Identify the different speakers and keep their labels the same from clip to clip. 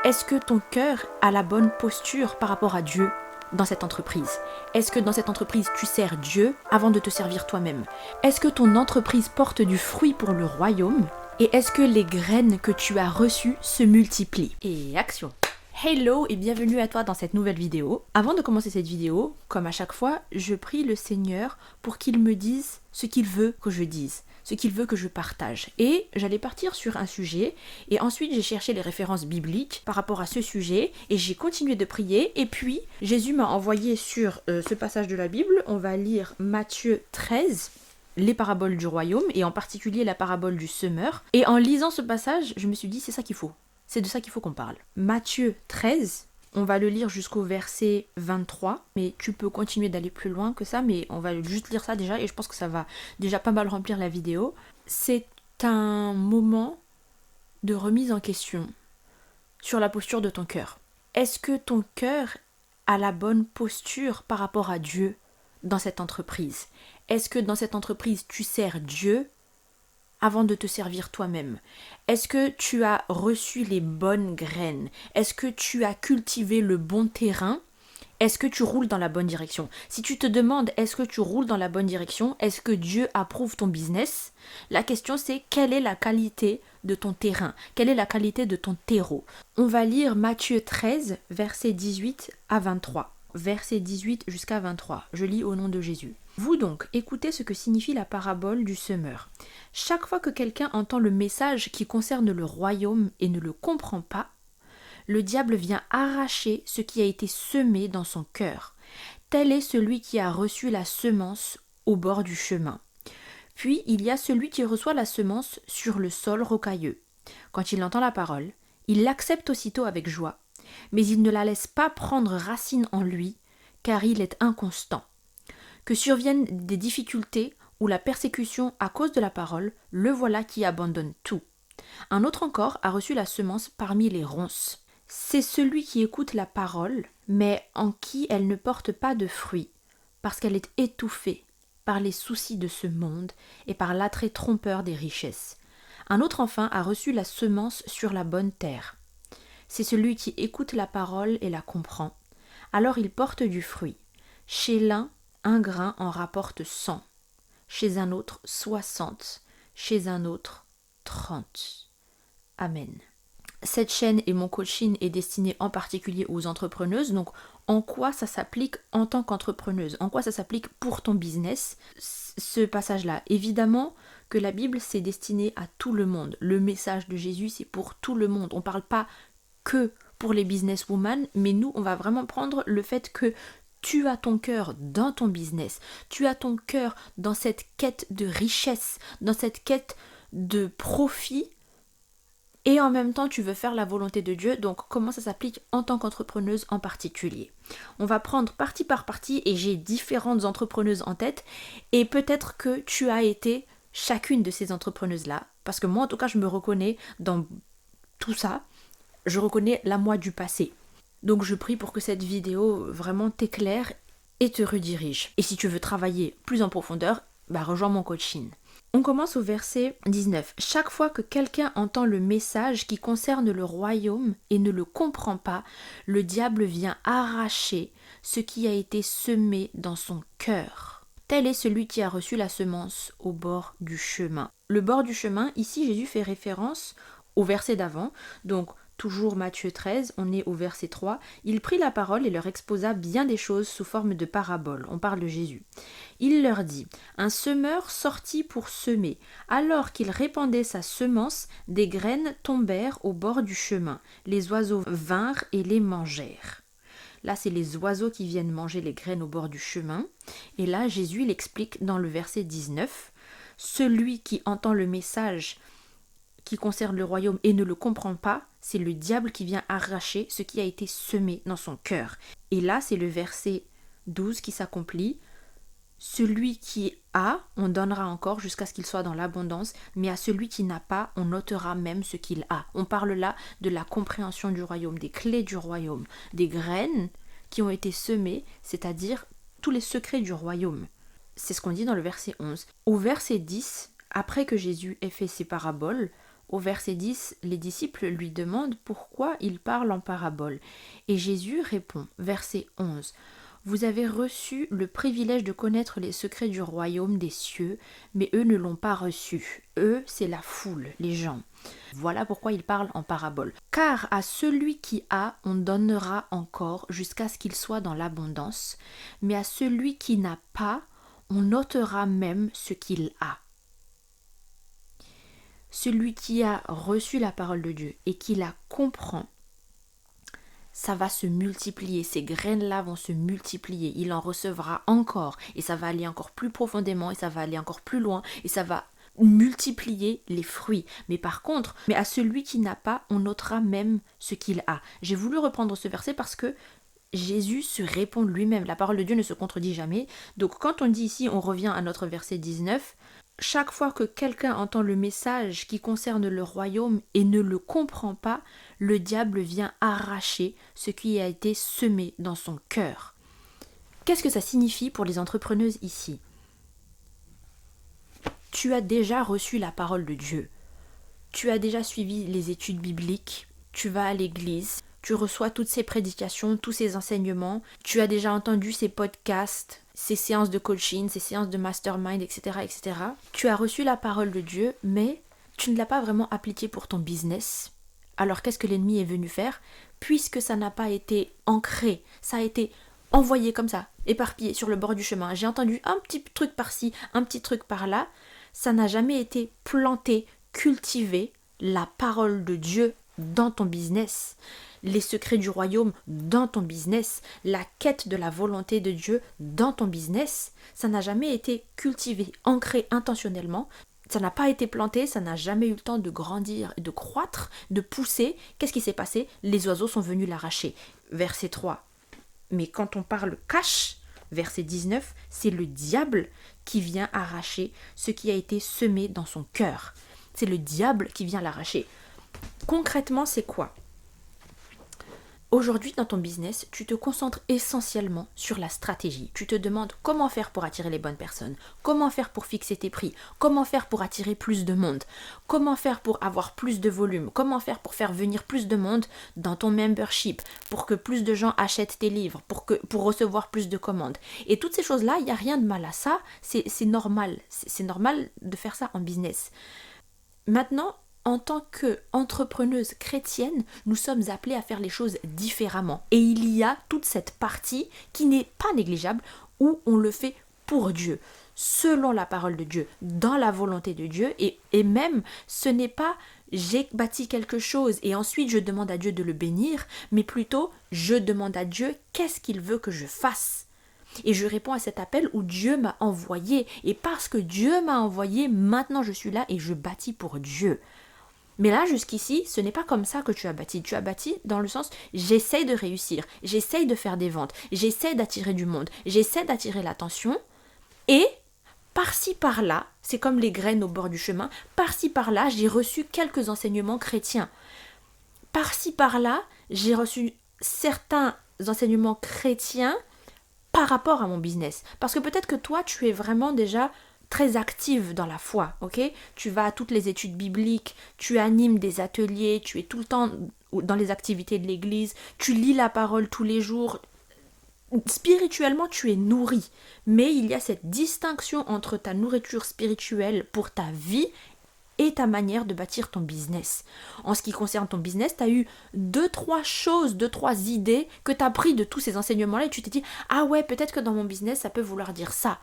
Speaker 1: Est-ce que ton cœur a la bonne posture par rapport à Dieu dans cette entreprise? Est-ce que dans cette entreprise, tu sers Dieu avant de te servir toi-même? Est-ce que ton entreprise porte du fruit pour le royaume? Et est-ce que les graines que tu as reçues se multiplient? Et action! Hello et bienvenue à toi dans cette nouvelle vidéo. Avant de commencer cette vidéo, comme à chaque fois, je prie le Seigneur pour qu'il me dise ce qu'il veut que je dise, ce qu'il veut que je partage. Et j'allais partir sur un sujet et ensuite j'ai cherché les références bibliques par rapport à ce sujet et j'ai continué de prier et puis Jésus m'a envoyé sur ce passage de la Bible. On va lire Matthieu 13. Les paraboles du royaume et en particulier la parabole du semeur. Et en lisant ce passage, je me suis dit c'est ça qu'il faut. C'est de ça qu'il faut qu'on parle. Matthieu 13, on va le lire jusqu'au verset 23, mais tu peux continuer d'aller plus loin que ça, mais on va juste lire ça déjà, et je pense que ça va déjà pas mal remplir la vidéo. C'est un moment de remise en question sur la posture de ton cœur. Est-ce que ton cœur a la bonne posture par rapport à Dieu dans cette entreprise? Est-ce que dans cette entreprise, tu sers Dieu avant de te servir toi-même? Est-ce que tu as reçu les bonnes graines? Est-ce que tu as cultivé le bon terrain? Est-ce que tu roules dans la bonne direction? Si tu te demandes est-ce que tu roules dans la bonne direction, est-ce que Dieu approuve ton business? La question c'est quelle est la qualité de ton terrain? Quelle est la qualité de ton terreau? On va lire Matthieu 13, versets 18 à 23. Versets 18 jusqu'à 23. Je lis au nom de Jésus. Vous donc, écoutez ce que signifie la parabole du semeur. Chaque fois que quelqu'un entend le message qui concerne le royaume et ne le comprend pas, le diable vient arracher ce qui a été semé dans son cœur. Tel est celui qui a reçu la semence au bord du chemin. Puis il y a celui qui reçoit la semence sur le sol rocailleux. Quand il entend la parole, il l'accepte aussitôt avec joie, mais il ne la laisse pas prendre racine en lui, car il est inconstant. Que surviennent des difficultés ou la persécution à cause de la parole, le voilà qui abandonne tout. Un autre encore a reçu la semence parmi les ronces. C'est celui qui écoute la parole, mais en qui elle ne porte pas de fruit, parce qu'elle est étouffée par les soucis de ce monde et par l'attrait trompeur des richesses. Un autre enfin a reçu la semence sur la bonne terre. C'est celui qui écoute la parole et la comprend. Alors il porte du fruit. Chez l'un, un grain en rapporte 100, chez un autre 60, chez un autre 30. Amen. Cette chaîne et mon coaching est destiné en particulier aux entrepreneuses. Donc, en quoi ça s'applique en tant qu'entrepreneuse? En quoi ça s'applique pour ton business? Ce passage-là, évidemment que la Bible, c'est destiné à tout le monde. Le message de Jésus, c'est pour tout le monde. On ne parle pas que pour les businesswomen, mais nous, on va vraiment prendre le fait que tu as ton cœur dans ton business, tu as ton cœur dans cette quête de richesse, dans cette quête de profit, et en même temps tu veux faire la volonté de Dieu. Donc comment ça s'applique en tant qu'entrepreneuse en particulier? On va prendre partie par partie et j'ai différentes entrepreneuses en tête et peut-être que tu as été chacune de ces entrepreneuses-là, parce que moi en tout cas je me reconnais dans tout ça, je reconnais la moi du passé. Donc je prie pour que cette vidéo vraiment t'éclaire et te redirige. Et si tu veux travailler plus en profondeur, rejoins mon coaching. On commence au verset 19. Chaque fois que quelqu'un entend le message qui concerne le royaume et ne le comprend pas, le diable vient arracher ce qui a été semé dans son cœur. Tel est celui qui a reçu la semence au bord du chemin. Le bord du chemin, ici Jésus fait référence au verset d'avant, donc toujours Matthieu 13, on est au verset 3. Il prit la parole et leur exposa bien des choses sous forme de paraboles. On parle de Jésus. Il leur dit, un semeur sortit pour semer. Alors qu'il répandait sa semence, des graines tombèrent au bord du chemin. Les oiseaux vinrent et les mangèrent. Là, c'est les oiseaux qui viennent manger les graines au bord du chemin. Et là, Jésus l'explique dans le verset 19. Celui qui entend le message qui concerne le royaume et ne le comprend pas, c'est le diable qui vient arracher ce qui a été semé dans son cœur. Et là, c'est le verset 12 qui s'accomplit. Celui qui a, on donnera encore jusqu'à ce qu'il soit dans l'abondance, mais à celui qui n'a pas, on ôtera même ce qu'il a. On parle là de la compréhension du royaume, des clés du royaume, des graines qui ont été semées, c'est-à-dire tous les secrets du royaume. C'est ce qu'on dit dans le verset 11. Au verset 10, après que Jésus ait fait ses paraboles, Au verset 10, les disciples lui demandent pourquoi il parle en parabole. Et Jésus répond, verset 11, « Vous avez reçu le privilège de connaître les secrets du royaume des cieux, mais eux ne l'ont pas reçu. Eux, c'est la foule, les gens. Voilà pourquoi il parle en parabole. Car à celui qui a, on donnera encore jusqu'à ce qu'il soit dans l'abondance, mais à celui qui n'a pas, on ôtera même ce qu'il a. » Celui qui a reçu la parole de Dieu et qui la comprend, ça va se multiplier, ces graines-là vont se multiplier, il en recevra encore, et ça va aller encore plus profondément, et ça va aller encore plus loin, et ça va multiplier les fruits. Mais par contre, mais à celui qui n'a pas, on ôtera même ce qu'il a. J'ai voulu reprendre ce verset parce que Jésus se répond lui-même, la parole de Dieu ne se contredit jamais. Donc quand on dit ici, on revient à notre verset 19, chaque fois que quelqu'un entend le message qui concerne le royaume et ne le comprend pas, le diable vient arracher ce qui a été semé dans son cœur. Qu'est-ce que ça signifie pour les entrepreneuses ici ? Tu as déjà reçu la parole de Dieu. Tu as déjà suivi les études bibliques. Tu vas à l'église. Tu reçois toutes ces prédications, tous ces enseignements. Tu as déjà entendu ces podcasts, ces séances de coaching, ces séances de mastermind, etc., etc. Tu as reçu la parole de Dieu, mais tu ne l'as pas vraiment appliquée pour ton business. Alors qu'est-ce que l'ennemi est venu faire ? Puisque ça n'a pas été ancré, ça a été envoyé comme ça, éparpillé sur le bord du chemin. J'ai entendu un petit truc par-ci, un petit truc par-là. Ça n'a jamais été planté, cultivé, la parole de Dieu dans ton business, les secrets du royaume dans ton business, la quête de la volonté de Dieu dans ton business. Ça n'a jamais été cultivé, ancré intentionnellement. Ça n'a pas été planté, ça n'a jamais eu le temps de grandir, de croître, de pousser. Qu'est-ce qui s'est passé ? Les oiseaux sont venus l'arracher. Verset 3. Mais quand on parle cash, verset 19, c'est le diable qui vient arracher ce qui a été semé dans son cœur. C'est le diable qui vient l'arracher. Concrètement, c'est quoi ? Aujourd'hui, dans ton business, tu te concentres essentiellement sur la stratégie. Tu te demandes comment faire pour attirer les bonnes personnes, comment faire pour fixer tes prix, comment faire pour attirer plus de monde, comment faire pour avoir plus de volume, comment faire pour faire venir plus de monde dans ton membership, pour que plus de gens achètent tes livres, pour recevoir plus de commandes. Et toutes ces choses-là, il n'y a rien de mal à ça, c'est normal. C'est normal de faire ça en business. Maintenant, en tant qu'entrepreneuse chrétienne, nous sommes appelés à faire les choses différemment. Et il y a toute cette partie qui n'est pas négligeable où on le fait pour Dieu, selon la parole de Dieu, dans la volonté de Dieu. Et même, ce n'est pas j'ai bâti quelque chose et ensuite je demande à Dieu de le bénir, mais plutôt je demande à Dieu qu'est-ce qu'il veut que je fasse. Et je réponds à cet appel où Dieu m'a envoyé. Et parce que Dieu m'a envoyé, maintenant je suis là et je bâtis pour Dieu. Mais là, jusqu'ici, ce n'est pas comme ça que tu as bâti. Tu as bâti dans le sens, j'essaye de réussir, j'essaye de faire des ventes, j'essaye d'attirer du monde, j'essaie d'attirer l'attention. Et par-ci, par-là, c'est comme les graines au bord du chemin, par-ci, par-là, j'ai reçu quelques enseignements chrétiens. Par-ci, par-là, j'ai reçu certains enseignements chrétiens par rapport à mon business. Parce que peut-être que toi, tu es vraiment déjà très active dans la foi, ok ? Tu vas à toutes les études bibliques, tu animes des ateliers, tu es tout le temps dans les activités de l'église, tu lis la parole tous les jours. Spirituellement, tu es nourri, mais il y a cette distinction entre ta nourriture spirituelle pour ta vie et ta manière de bâtir ton business. En ce qui concerne ton business, tu as eu 2-3 choses, 2-3 idées que tu as pris de tous ces enseignements-là et tu t'es dit « Ah ouais, peut-être que dans mon business, ça peut vouloir dire ça ».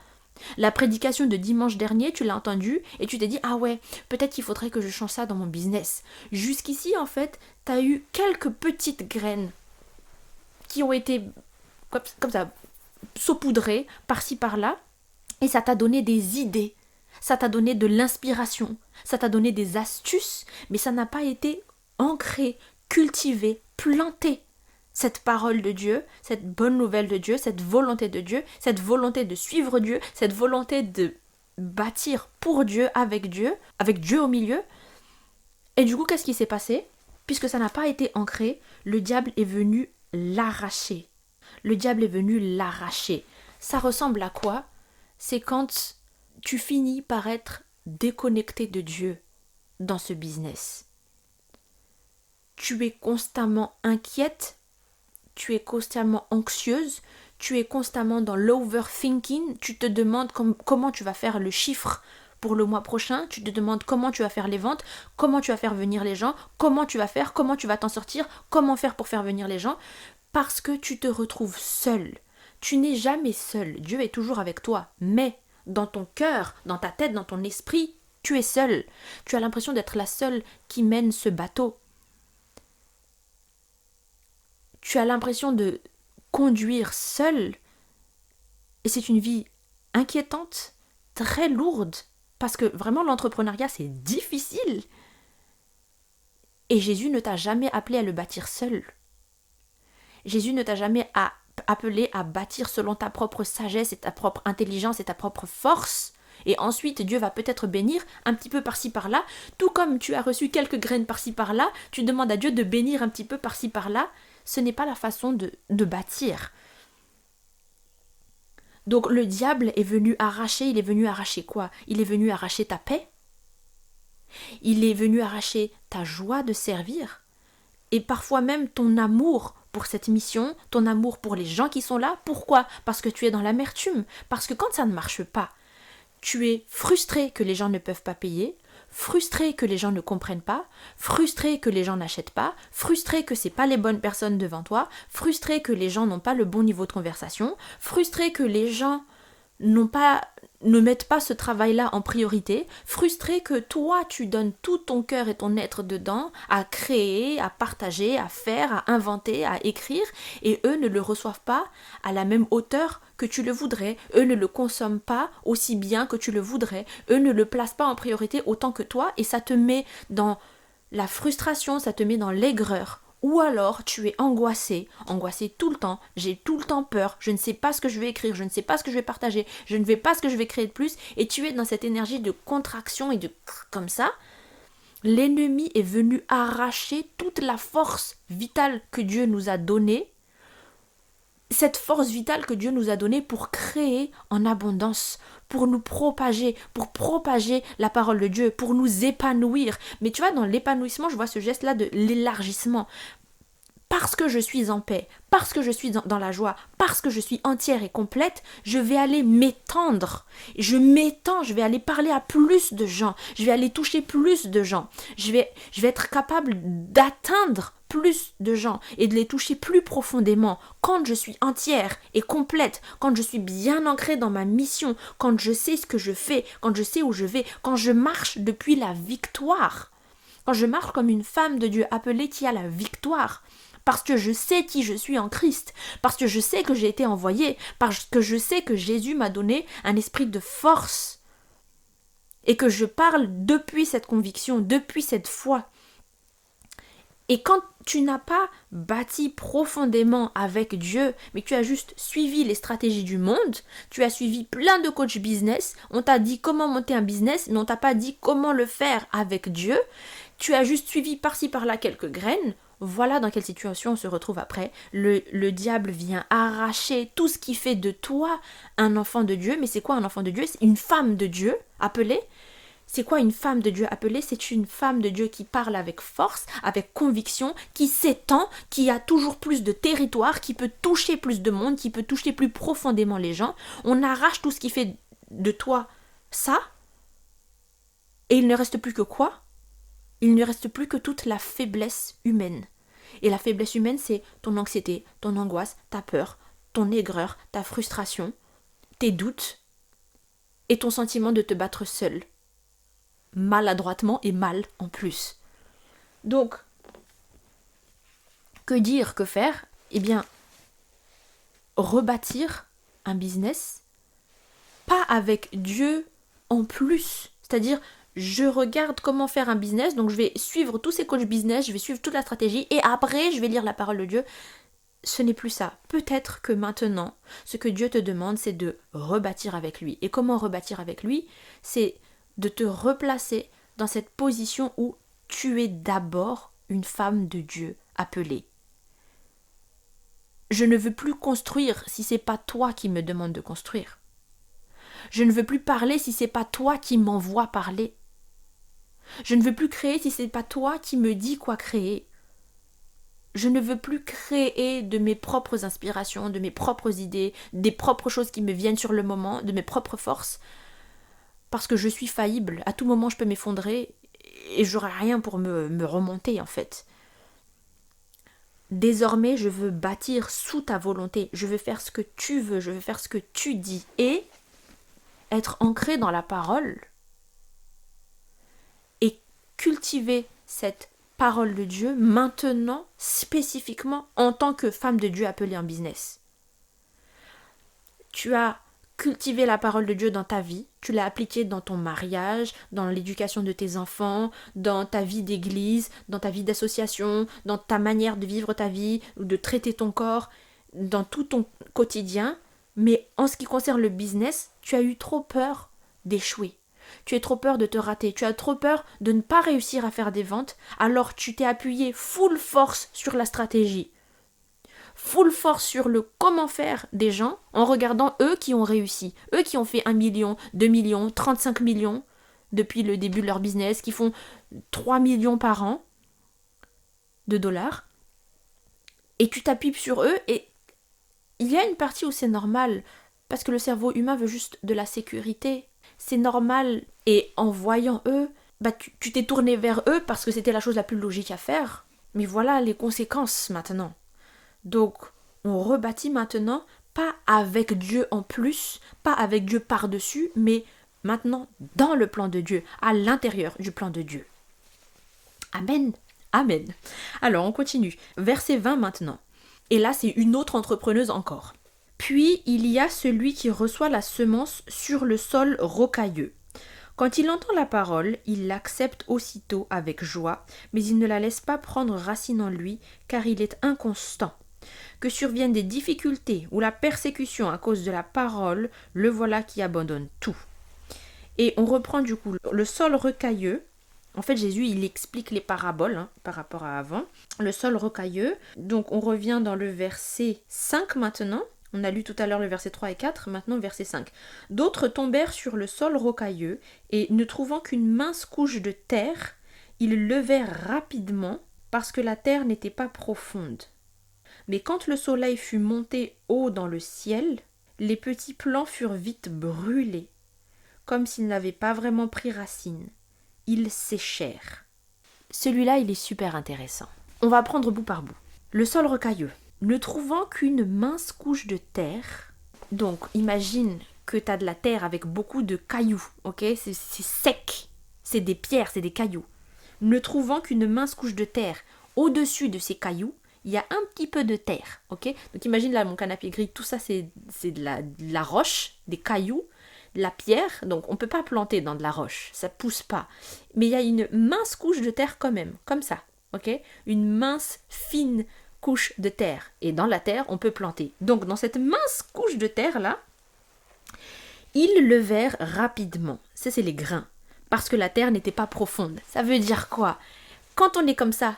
Speaker 1: La prédication de dimanche dernier, tu l'as entendue et tu t'es dit « Ah ouais, peut-être qu'il faudrait que je change ça dans mon business ». Jusqu'ici, en fait, tu as eu quelques petites graines qui ont été comme ça saupoudrées par-ci par-là et ça t'a donné des idées, ça t'a donné de l'inspiration, ça t'a donné des astuces, mais ça n'a pas été ancré, cultivé, planté. Cette parole de Dieu, cette bonne nouvelle de Dieu, cette volonté de Dieu, cette volonté de suivre Dieu, cette volonté de bâtir pour Dieu, avec Dieu au milieu. Et du coup, qu'est-ce qui s'est passé ? Puisque ça n'a pas été ancré, le diable est venu l'arracher. Le diable est venu l'arracher. Ça ressemble à quoi ? C'est quand tu finis par être déconnecté de Dieu. dans ce business? Tu es constamment inquiète, tu es constamment anxieuse, tu es constamment dans l'overthinking, tu te demandes comment tu vas faire le chiffre pour le mois prochain, tu te demandes comment tu vas faire les ventes, comment tu vas faire venir les gens, comment tu vas t'en sortir, comment faire pour faire venir les gens, parce que tu te retrouves seul. Tu n'es jamais seul, Dieu est toujours avec toi, mais dans ton cœur, dans ta tête, dans ton esprit, tu es seul. Tu as l'impression d'être la seule qui mène ce bateau. Tu as l'impression de conduire seul, et c'est une vie inquiétante, très lourde, parce que vraiment l'entrepreneuriat c'est difficile. Et Jésus ne t'a jamais appelé à le bâtir seul. Jésus ne t'a jamais appelé à bâtir selon ta propre sagesse et ta propre intelligence et ta propre force. Et ensuite, Dieu va peut-être bénir un petit peu par-ci par-là. Tout comme tu as reçu quelques graines par-ci par-là, tu demandes à Dieu de bénir un petit peu par-ci par-là. Ce n'est pas la façon de bâtir. Donc le diable est venu arracher, il est venu arracher quoi? Il est venu arracher ta paix. Il est venu arracher ta joie de servir. Et parfois même ton amour pour cette mission, ton amour pour les gens qui sont là. Pourquoi? Parce que tu es dans l'amertume. Parce que quand ça ne marche pas, tu es frustré que les gens ne peuvent pas payer, frustré que les gens ne comprennent pas, frustré que les gens n'achètent pas, frustré que c'est pas les bonnes personnes devant toi, frustré que les gens n'ont pas le bon niveau de conversation, frustré que les gens ne mettent pas ce travail-là en priorité, frustré que toi tu donnes tout ton cœur et ton être dedans, à créer, à partager, à faire, à inventer, à écrire, et eux ne le reçoivent pas à la même hauteur que tu le voudrais, eux ne le consomment pas aussi bien que tu le voudrais, eux ne le placent pas en priorité autant que toi, et ça te met dans la frustration, ça te met dans l'aigreur. Ou alors tu es angoissé tout le temps, j'ai tout le temps peur, je ne sais pas ce que je vais écrire, je ne sais pas ce que je vais partager, je ne sais pas ce que je vais créer de plus, et tu es dans cette énergie de contraction et de comme ça. L'ennemi est venu arracher toute la force vitale que Dieu nous a donnée, cette force vitale que Dieu nous a donnée pour créer en abondance, pour nous propager, pour propager la parole de Dieu, pour nous épanouir. Mais tu vois, dans l'épanouissement, je vois ce geste-là de l'élargissement. Parce que je suis en paix, parce que je suis dans la joie, parce que je suis entière et complète, je vais aller m'étendre. Je m'étends, je vais aller parler à plus de gens, je vais aller toucher plus de gens. Je vais être capable d'atteindre plus de gens et de les toucher plus profondément quand je suis entière et complète, quand je suis bien ancrée dans ma mission, quand je sais ce que je fais, quand je sais où je vais, quand je marche depuis la victoire, quand je marche comme une femme de Dieu appelée qui a la victoire. Parce que je sais qui je suis en Christ, parce que je sais que j'ai été envoyée, parce que je sais que Jésus m'a donné un esprit de force et que je parle depuis cette conviction, depuis cette foi. Et quand tu n'as pas bâti profondément avec Dieu, mais que tu as juste suivi les stratégies du monde, tu as suivi plein de coachs business, on t'a dit comment monter un business, mais on t'a pas dit comment le faire avec Dieu, tu as juste suivi par-ci par-là quelques graines. Voilà dans quelle situation on se retrouve après. Le diable vient arracher tout ce qui fait de toi un enfant de Dieu. Mais c'est quoi un enfant de Dieu? C'est une femme de Dieu appelée. C'est quoi une femme de Dieu appelée? C'est une femme de Dieu qui parle avec force, avec conviction, qui s'étend, qui a toujours plus de territoire, qui peut toucher plus de monde, qui peut toucher plus profondément les gens. On arrache tout ce qui fait de toi ça. Et il ne reste plus que quoi? Il ne reste plus que toute la faiblesse humaine. Et la faiblesse humaine, c'est ton anxiété, ton angoisse, ta peur, ton aigreur, ta frustration, tes doutes et ton sentiment de te battre seul. Maladroitement et mal en plus. Donc, que dire, que faire? Eh bien, rebâtir un business, pas avec Dieu en plus. C'est-à-dire, je regarde comment faire un business, donc je vais suivre tous ces coachs business, je vais suivre toute la stratégie, et après, je vais lire la parole de Dieu. Ce n'est plus ça. Peut-être que maintenant, ce que Dieu te demande, c'est de rebâtir avec lui. Et comment rebâtir avec lui? C'est de te replacer dans cette position où tu es d'abord une femme de Dieu appelée. Je ne veux plus construire si c'est pas toi qui me demande de construire. Je ne veux plus parler si c'est pas toi qui m'envoie parler. Je ne veux plus créer si ce n'est pas toi qui me dis quoi créer. Je ne veux plus créer de mes propres inspirations, de mes propres idées, des propres choses qui me viennent sur le moment, de mes propres forces. Parce que je suis faillible. À tout moment, je peux m'effondrer et j'aurai rien pour me remonter, en fait. Désormais, je veux bâtir sous ta volonté. Je veux faire ce que tu veux. Je veux faire ce que tu dis. Et être ancré dans la parole et cultiver cette parole de Dieu maintenant, spécifiquement, en tant que femme de Dieu appelée en business. Tu as cultivé la parole de Dieu dans ta vie, tu l'as appliquée dans ton mariage, dans l'éducation de tes enfants, dans ta vie d'église, dans ta vie d'association, dans ta manière de vivre ta vie, ou de traiter ton corps, dans tout ton quotidien. Mais en ce qui concerne le business, tu as eu trop peur d'échouer. Tu as trop peur de te rater, tu as trop peur de ne pas réussir à faire des ventes, alors tu t'es appuyé full force sur la stratégie. Full force sur le comment faire des gens en regardant eux qui ont réussi. Eux qui ont fait 1 million, 2 millions, 35 millions depuis le début de leur business, qui font 3 millions par an de dollars. Et tu t'appuies sur eux et il y a une partie où c'est normal parce que le cerveau humain veut juste de la sécurité. C'est normal et en voyant eux, tu t'es tourné vers eux parce que c'était la chose la plus logique à faire. Mais voilà les conséquences maintenant. Donc, on rebâtit maintenant, pas avec Dieu en plus, pas avec Dieu par-dessus, mais maintenant dans le plan de Dieu, à l'intérieur du plan de Dieu. Amen. Amen. Alors, on continue. Verset 20 maintenant. Et là, c'est une autre entrepreneuse encore. Puis, il y a celui qui reçoit la semence sur le sol rocailleux. Quand il entend la parole, il l'accepte aussitôt avec joie, mais il ne la laisse pas prendre racine en lui, car il est inconstant. Que surviennent des difficultés ou la persécution à cause de la parole, le voilà qui abandonne tout. Et on reprend du coup le sol rocailleux. En fait, Jésus, il explique les paraboles par rapport à avant. Le sol rocailleux. Donc, on revient dans le verset 5 maintenant. On a lu tout à l'heure le verset 3 et 4, maintenant verset 5. D'autres tombèrent sur le sol rocailleux et, ne trouvant qu'une mince couche de terre, ils levèrent rapidement parce que la terre n'était pas profonde. Mais quand le soleil fut monté haut dans le ciel, les petits plants furent vite brûlés, comme s'ils n'avaient pas vraiment pris racine. Ils séchèrent. Celui-là, il est super intéressant. On va prendre bout par bout. Le sol rocailleux. Ne trouvant qu'une mince couche de terre, donc imagine que tu as de la terre avec beaucoup de cailloux, ok? C'est sec, c'est des pierres, c'est des cailloux. Ne trouvant qu'une mince couche de terre au-dessus de ces cailloux, il y a un petit peu de terre, ok? Donc imagine là mon canapé gris, tout ça c'est de la roche, des cailloux, de la pierre, donc on ne peut pas planter dans de la roche, ça ne pousse pas. Mais il y a une mince couche de terre quand même, comme ça, ok? Une mince, fine couche de terre. Et dans la terre, on peut planter. Donc dans cette mince couche de terre là, ils levèrent rapidement. Ça c'est les grains, parce que la terre n'était pas profonde. Ça veut dire quoi? Quand on est comme ça,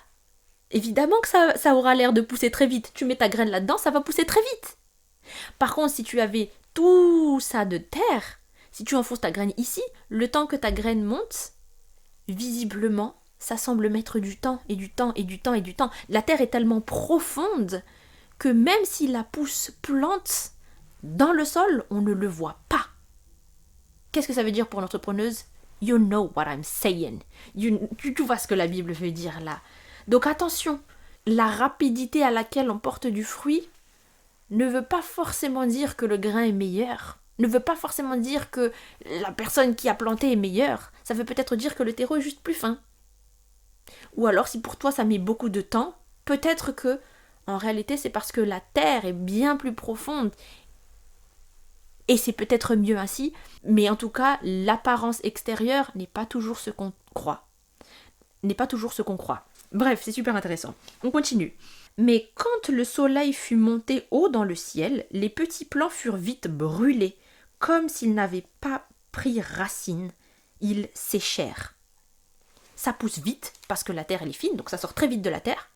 Speaker 1: évidemment que ça aura l'air de pousser très vite. Tu mets ta graine là-dedans, ça va pousser très vite. Par contre, si tu avais tout ça de terre, si tu enfonces ta graine ici, le temps que ta graine monte, visiblement, ça semble mettre du temps et du temps et du temps et du temps. La terre est tellement profonde que même si la pousse plante dans le sol, on ne le voit pas. Qu'est-ce que ça veut dire pour l'entrepreneuse? You know what I'm saying. Tu vois ce que la Bible veut dire là. Donc attention, la rapidité à laquelle on porte du fruit ne veut pas forcément dire que le grain est meilleur, ne veut pas forcément dire que la personne qui a planté est meilleure. Ça veut peut-être dire que le terreau est juste plus fin. Ou alors si pour toi ça met beaucoup de temps, peut-être que en réalité c'est parce que la terre est bien plus profonde et c'est peut-être mieux ainsi, mais en tout cas l'apparence extérieure n'est pas toujours ce qu'on croit. Bref, c'est super intéressant. On continue. Mais quand le soleil fut monté haut dans le ciel, les petits plants furent vite brûlés, comme s'ils n'avaient pas pris racine. Ils séchèrent. Ça pousse vite, parce que la terre elle est fine, donc ça sort très vite de la terre.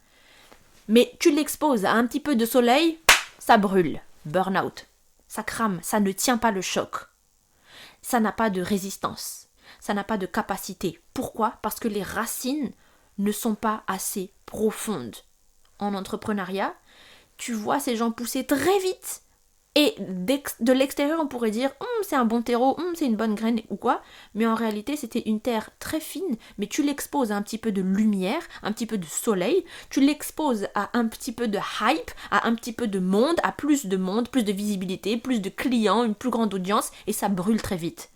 Speaker 1: Mais tu l'exposes à un petit peu de soleil, ça brûle. Burn-out. Ça crame, ça ne tient pas le choc. Ça n'a pas de résistance. ça n'a pas de capacité. Pourquoi? Parce que les racines ne sont pas assez profondes. En entrepreneuriat, tu vois ces gens pousser très vite. Et de l'extérieur, on pourrait dire c'est un bon terreau, c'est une bonne graine ou quoi. Mais en réalité, c'était une terre très fine, mais tu l'exposes à un petit peu de lumière, un petit peu de soleil, tu l'exposes à un petit peu de hype, à un petit peu de monde, à plus de visibilité, plus de clients, une plus grande audience, et ça brûle très vite.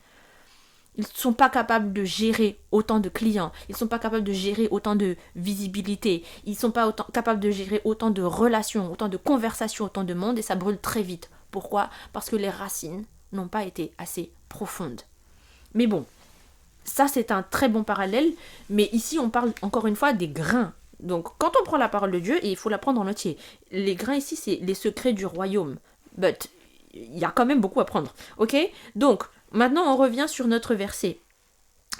Speaker 1: Ils ne sont pas capables de gérer autant de clients, ils ne sont pas capables de gérer autant de visibilité, ils ne sont pas capables de gérer autant de relations, autant de conversations, autant de monde, et ça brûle très vite. Pourquoi? Parce que les racines n'ont pas été assez profondes. Mais bon, ça c'est un très bon parallèle, mais ici on parle encore une fois des grains. Donc quand on prend la parole de Dieu, et il faut la prendre en entier, les grains ici c'est les secrets du royaume. But il y a quand même beaucoup à prendre. Ok? Donc maintenant on revient sur notre verset.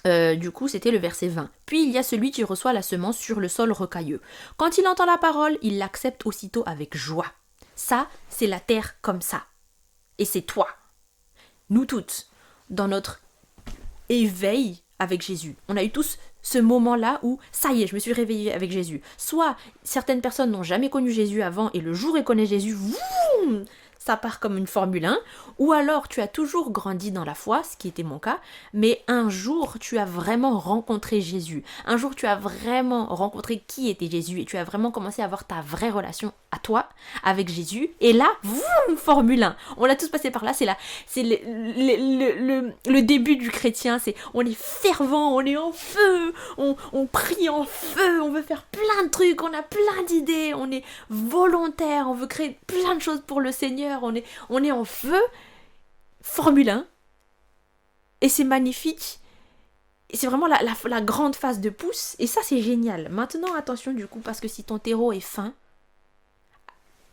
Speaker 1: Du coup, c'était le verset 20. Puis il y a celui qui reçoit la semence sur le sol rocailleux. Quand il entend la parole, il l'accepte aussitôt avec joie. Ça, c'est la terre comme ça. Et c'est toi. Nous toutes, dans notre éveil avec Jésus. On a eu tous ce moment-là où, ça y est, je me suis réveillée avec Jésus. Soit certaines personnes n'ont jamais connu Jésus avant et le jour où elles connaissent Jésus, voum, ça part comme une Formule 1, ou alors tu as toujours grandi dans la foi, ce qui était mon cas, mais un jour tu as vraiment rencontré Jésus, un jour tu as vraiment rencontré qui était Jésus et tu as vraiment commencé à avoir ta vraie relation à toi, avec Jésus, et là, voum, Formule 1, on l'a tous passé par là, c'est le début du chrétien, on est fervent, on est en feu, on prie en feu, on veut faire plein de trucs, on a plein d'idées, on est volontaire, on veut créer plein de choses pour le Seigneur, on est en feu, Formule 1, et c'est magnifique, et c'est vraiment la grande phase de pousse, et ça c'est génial. Maintenant attention du coup, parce que si ton terreau est fin,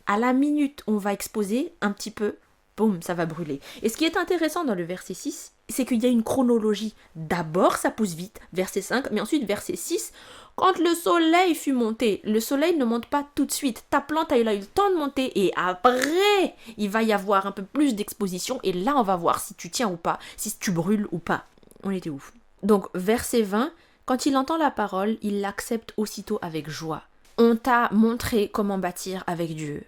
Speaker 1: à la minute on va exposer un petit peu, boum, ça va brûler. Et ce qui est intéressant dans le verset 6, c'est qu'il y a une chronologie. D'abord ça pousse vite, verset 5, mais ensuite verset 6, quand le soleil fut monté, le soleil ne monte pas tout de suite. Ta plante a eu le temps de monter et après, il va y avoir un peu plus d'exposition et là, on va voir si tu tiens ou pas, si tu brûles ou pas. On était où? Donc, verset 20, quand il entend la parole, il l'accepte aussitôt avec joie. On t'a montré comment bâtir avec Dieu.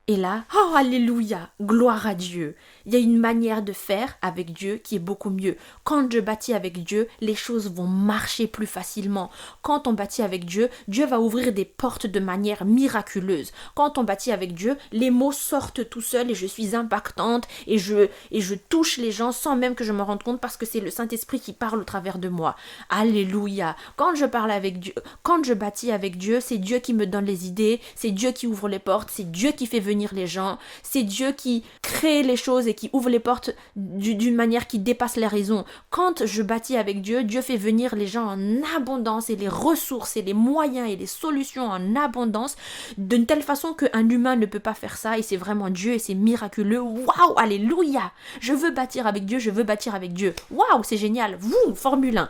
Speaker 1: Et là, oh alléluia, gloire à Dieu. Il y a une manière de faire avec Dieu qui est beaucoup mieux. Quand je bâtis avec Dieu, les choses vont marcher plus facilement. Quand on bâtit avec Dieu, Dieu va ouvrir des portes de manière miraculeuse. Quand on bâtit avec Dieu, les mots sortent tout seuls et je suis impactante et je touche les gens sans même que je me rende compte parce que c'est le Saint-Esprit qui parle au travers de moi. Alléluia. Quand je parle avec Dieu, quand je bâtis avec Dieu, c'est Dieu qui me donne les idées, c'est Dieu qui ouvre les portes, c'est Dieu qui fait venir les gens, c'est Dieu qui crée les choses et qui ouvre les portes d'une manière qui dépasse les raisons. Quand je bâtis avec Dieu, Dieu fait venir les gens en abondance et les ressources et les moyens et les solutions en abondance d'une telle façon qu'un humain ne peut pas faire ça et c'est vraiment Dieu et c'est miraculeux. Waouh, alléluia, je veux bâtir avec Dieu, je veux bâtir avec Dieu. Waouh, c'est génial, vous, Formule 1.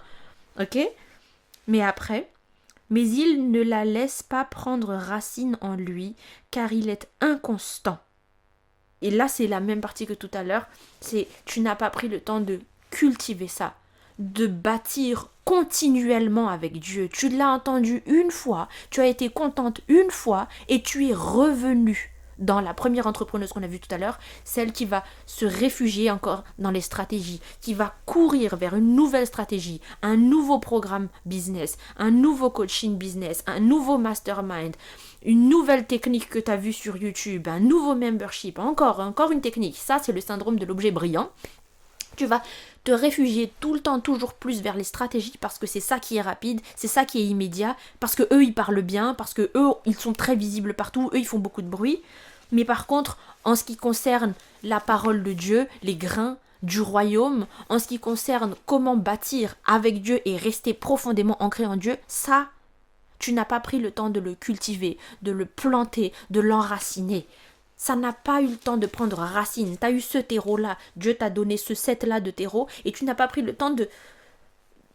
Speaker 1: Ok? Mais après, mais il ne la laisse pas prendre racine en lui, car il est inconstant. Et là, c'est la même partie que tout à l'heure, c'est tu n'as pas pris le temps de cultiver ça, de bâtir continuellement avec Dieu. Tu l'as entendu une fois, tu as été contente une fois, et tu es revenu dans la première entrepreneuse qu'on a vue tout à l'heure, celle qui va se réfugier encore dans les stratégies, qui va courir vers une nouvelle stratégie, un nouveau programme business, un nouveau coaching business, un nouveau mastermind, une nouvelle technique que tu as vue sur YouTube, un nouveau membership, encore une technique. Ça, c'est le syndrome de l'objet brillant. Tu vas te réfugier tout le temps, toujours plus vers les stratégies parce que c'est ça qui est rapide, c'est ça qui est immédiat, parce que eux ils parlent bien, parce que eux ils sont très visibles partout, eux ils font beaucoup de bruit. Mais par contre, en ce qui concerne la parole de Dieu, les grains du royaume, en ce qui concerne comment bâtir avec Dieu et rester profondément ancré en Dieu, ça, tu n'as pas pris le temps de le cultiver, de le planter, de l'enraciner. Ça n'a pas eu le temps de prendre racine. Tu as eu ce terreau-là. Dieu t'a donné ce set-là de terreau et tu n'as pas pris le temps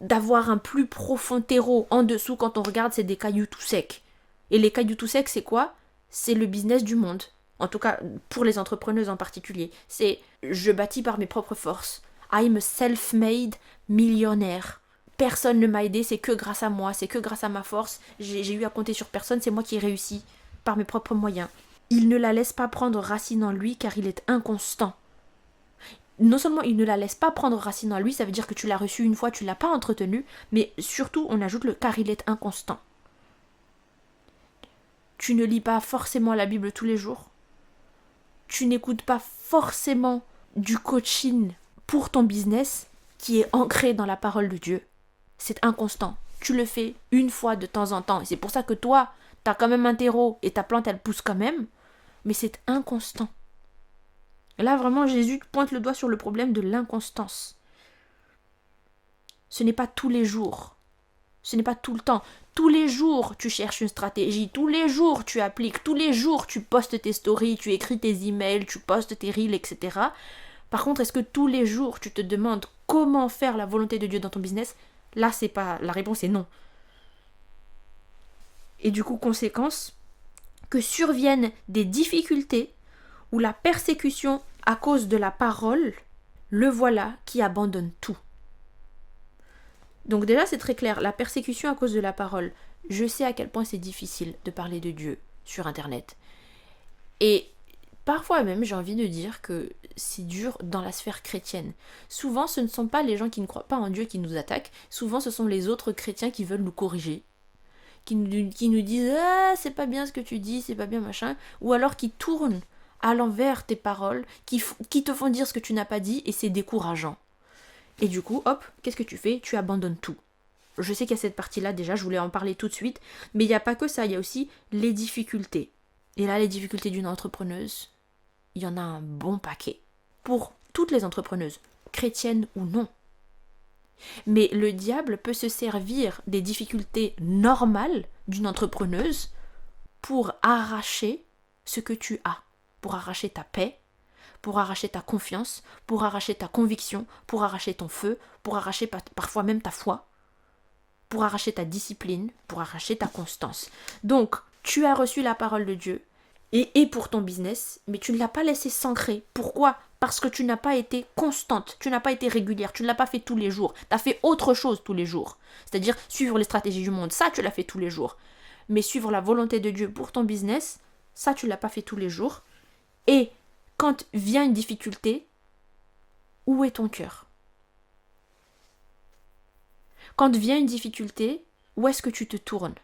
Speaker 1: d'avoir un plus profond terreau en dessous. Quand on regarde, c'est des cailloux tout secs. Et les cailloux tout secs, c'est quoi? C'est le business du monde. En tout cas, pour les entrepreneuses en particulier. C'est je bâtis par mes propres forces. I'm a self-made millionnaire. Personne ne m'a aidé, c'est que grâce à moi, c'est que grâce à ma force. J'ai eu à compter sur personne, c'est moi qui ai réussi par mes propres moyens. Il ne la laisse pas prendre racine en lui car il est inconstant. Non seulement il ne la laisse pas prendre racine en lui, ça veut dire que tu l'as reçu une fois, tu ne l'as pas entretenu, mais surtout on ajoute le car il est inconstant. Tu ne lis pas forcément la Bible tous les jours. Tu n'écoutes pas forcément du coaching pour ton business qui est ancré dans la parole de Dieu. C'est inconstant. Tu le fais une fois de temps en temps. Et c'est pour ça que toi, tu as quand même un terreau et ta plante, elle pousse quand même. Mais c'est inconstant. Là, vraiment, Jésus pointe le doigt sur le problème de l'inconstance. Ce n'est pas tous les jours. Ce n'est pas tout le temps. Tous les jours, tu cherches une stratégie. Tous les jours, tu appliques. Tous les jours, tu postes tes stories, tu écris tes emails, tu postes tes reels, etc. Par contre, est-ce que tous les jours, tu te demandes comment faire la volonté de Dieu dans ton business? Là, c'est pas. La réponse est non. Et du coup, conséquence, que surviennent des difficultés ou la persécution à cause de la parole, le voilà qui abandonne tout. Donc déjà, c'est très clair, la persécution à cause de la parole. Je sais à quel point c'est difficile de parler de Dieu sur Internet. Et parfois même, j'ai envie de dire que c'est dur dans la sphère chrétienne. Souvent, ce ne sont pas les gens qui ne croient pas en Dieu qui nous attaquent. Souvent, ce sont les autres chrétiens qui veulent nous corriger. Qui nous disent « Ah, c'est pas bien ce que tu dis, c'est pas bien machin ». Ou alors qui tournent à l'envers tes paroles, qui te font dire ce que tu n'as pas dit et c'est décourageant. Et du coup, hop, qu'est-ce que tu fais? Tu abandonnes tout. Je sais qu'il y a cette partie-là déjà, je voulais en parler tout de suite, mais il n'y a pas que ça, il y a aussi les difficultés. Et là, les difficultés d'une entrepreneuse, il y en a un bon paquet. Pour toutes les entrepreneuses, chrétiennes ou non. Mais le diable peut se servir des difficultés normales d'une entrepreneuse pour arracher ce que tu as, pour arracher ta paix, pour arracher ta confiance, pour arracher ta conviction, pour arracher ton feu, pour arracher parfois même ta foi, pour arracher ta discipline, pour arracher ta constance. Donc, tu as reçu la parole de Dieu et pour ton business, mais tu ne l'as pas laissé s'ancrer. Pourquoi? Parce que tu n'as pas été constante, tu n'as pas été régulière, tu ne l'as pas fait tous les jours. Tu as fait autre chose tous les jours. C'est-à-dire suivre les stratégies du monde, ça tu l'as fait tous les jours. Mais suivre la volonté de Dieu pour ton business, ça tu ne l'as pas fait tous les jours. Et quand vient une difficulté, où est ton cœur? Quand vient une difficulté, où est-ce que tu te tournes?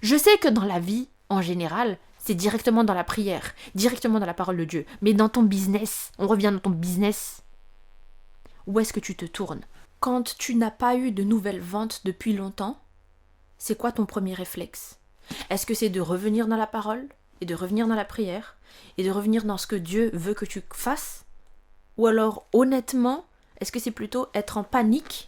Speaker 1: Je sais que dans la vie, en général, c'est directement dans la prière, directement dans la parole de Dieu. Mais dans ton business, on revient dans ton business, où est-ce que tu te tournes? Quand tu n'as pas eu de nouvelles ventes depuis longtemps, c'est quoi ton premier réflexe? Est-ce que c'est de revenir dans la parole et de revenir dans la prière et de revenir dans ce que Dieu veut que tu fasses? Ou alors, honnêtement, est-ce que c'est plutôt être en panique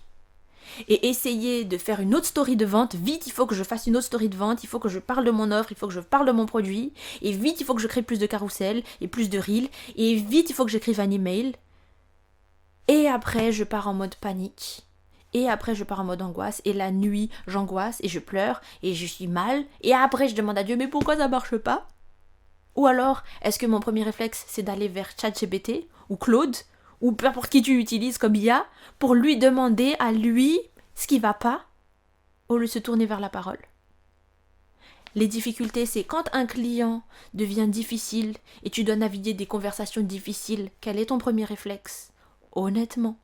Speaker 1: et essayer de faire une autre story de vente? Vite, il faut que je fasse une autre story de vente, il faut que je parle de mon offre, il faut que je parle de mon produit, et vite, il faut que je crée plus de carousels et plus de reels, et vite, il faut que j'écrive un email. Et après, je pars en mode panique. Et après, je pars en mode angoisse. Et la nuit, j'angoisse et je pleure et je suis mal. Et après, je demande à Dieu, mais pourquoi ça marche pas? Ou alors, est-ce que mon premier réflexe, c'est d'aller vers ChatGPT ou Claude ou peu importe qui tu utilises comme IA pour lui demander à lui ce qui va pas au lieu de se tourner vers la parole? Les difficultés, c'est quand un client devient difficile et tu dois naviguer des conversations difficiles, quel est ton premier réflexe? Honnêtement,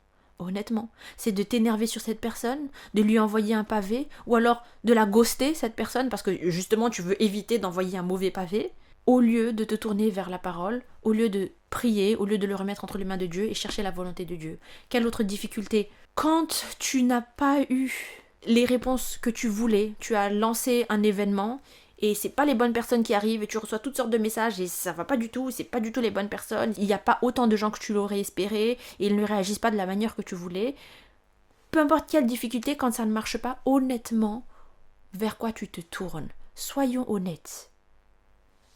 Speaker 1: c'est de t'énerver sur cette personne, de lui envoyer un pavé, ou alors de la ghoster, cette personne, parce que justement tu veux éviter d'envoyer un mauvais pavé, au lieu de te tourner vers la parole, au lieu de prier, au lieu de le remettre entre les mains de Dieu et chercher la volonté de Dieu. Quelle autre difficulté? Quand tu n'as pas eu les réponses que tu voulais, tu as lancé un événement et c'est pas les bonnes personnes qui arrivent et tu reçois toutes sortes de messages et ça va pas du tout, c'est pas du tout les bonnes personnes, il n'y a pas autant de gens que tu l'aurais espéré et ils ne réagissent pas de la manière que tu voulais. Peu importe quelle difficulté, quand ça ne marche pas, honnêtement, vers quoi tu te tournes? Soyons honnêtes.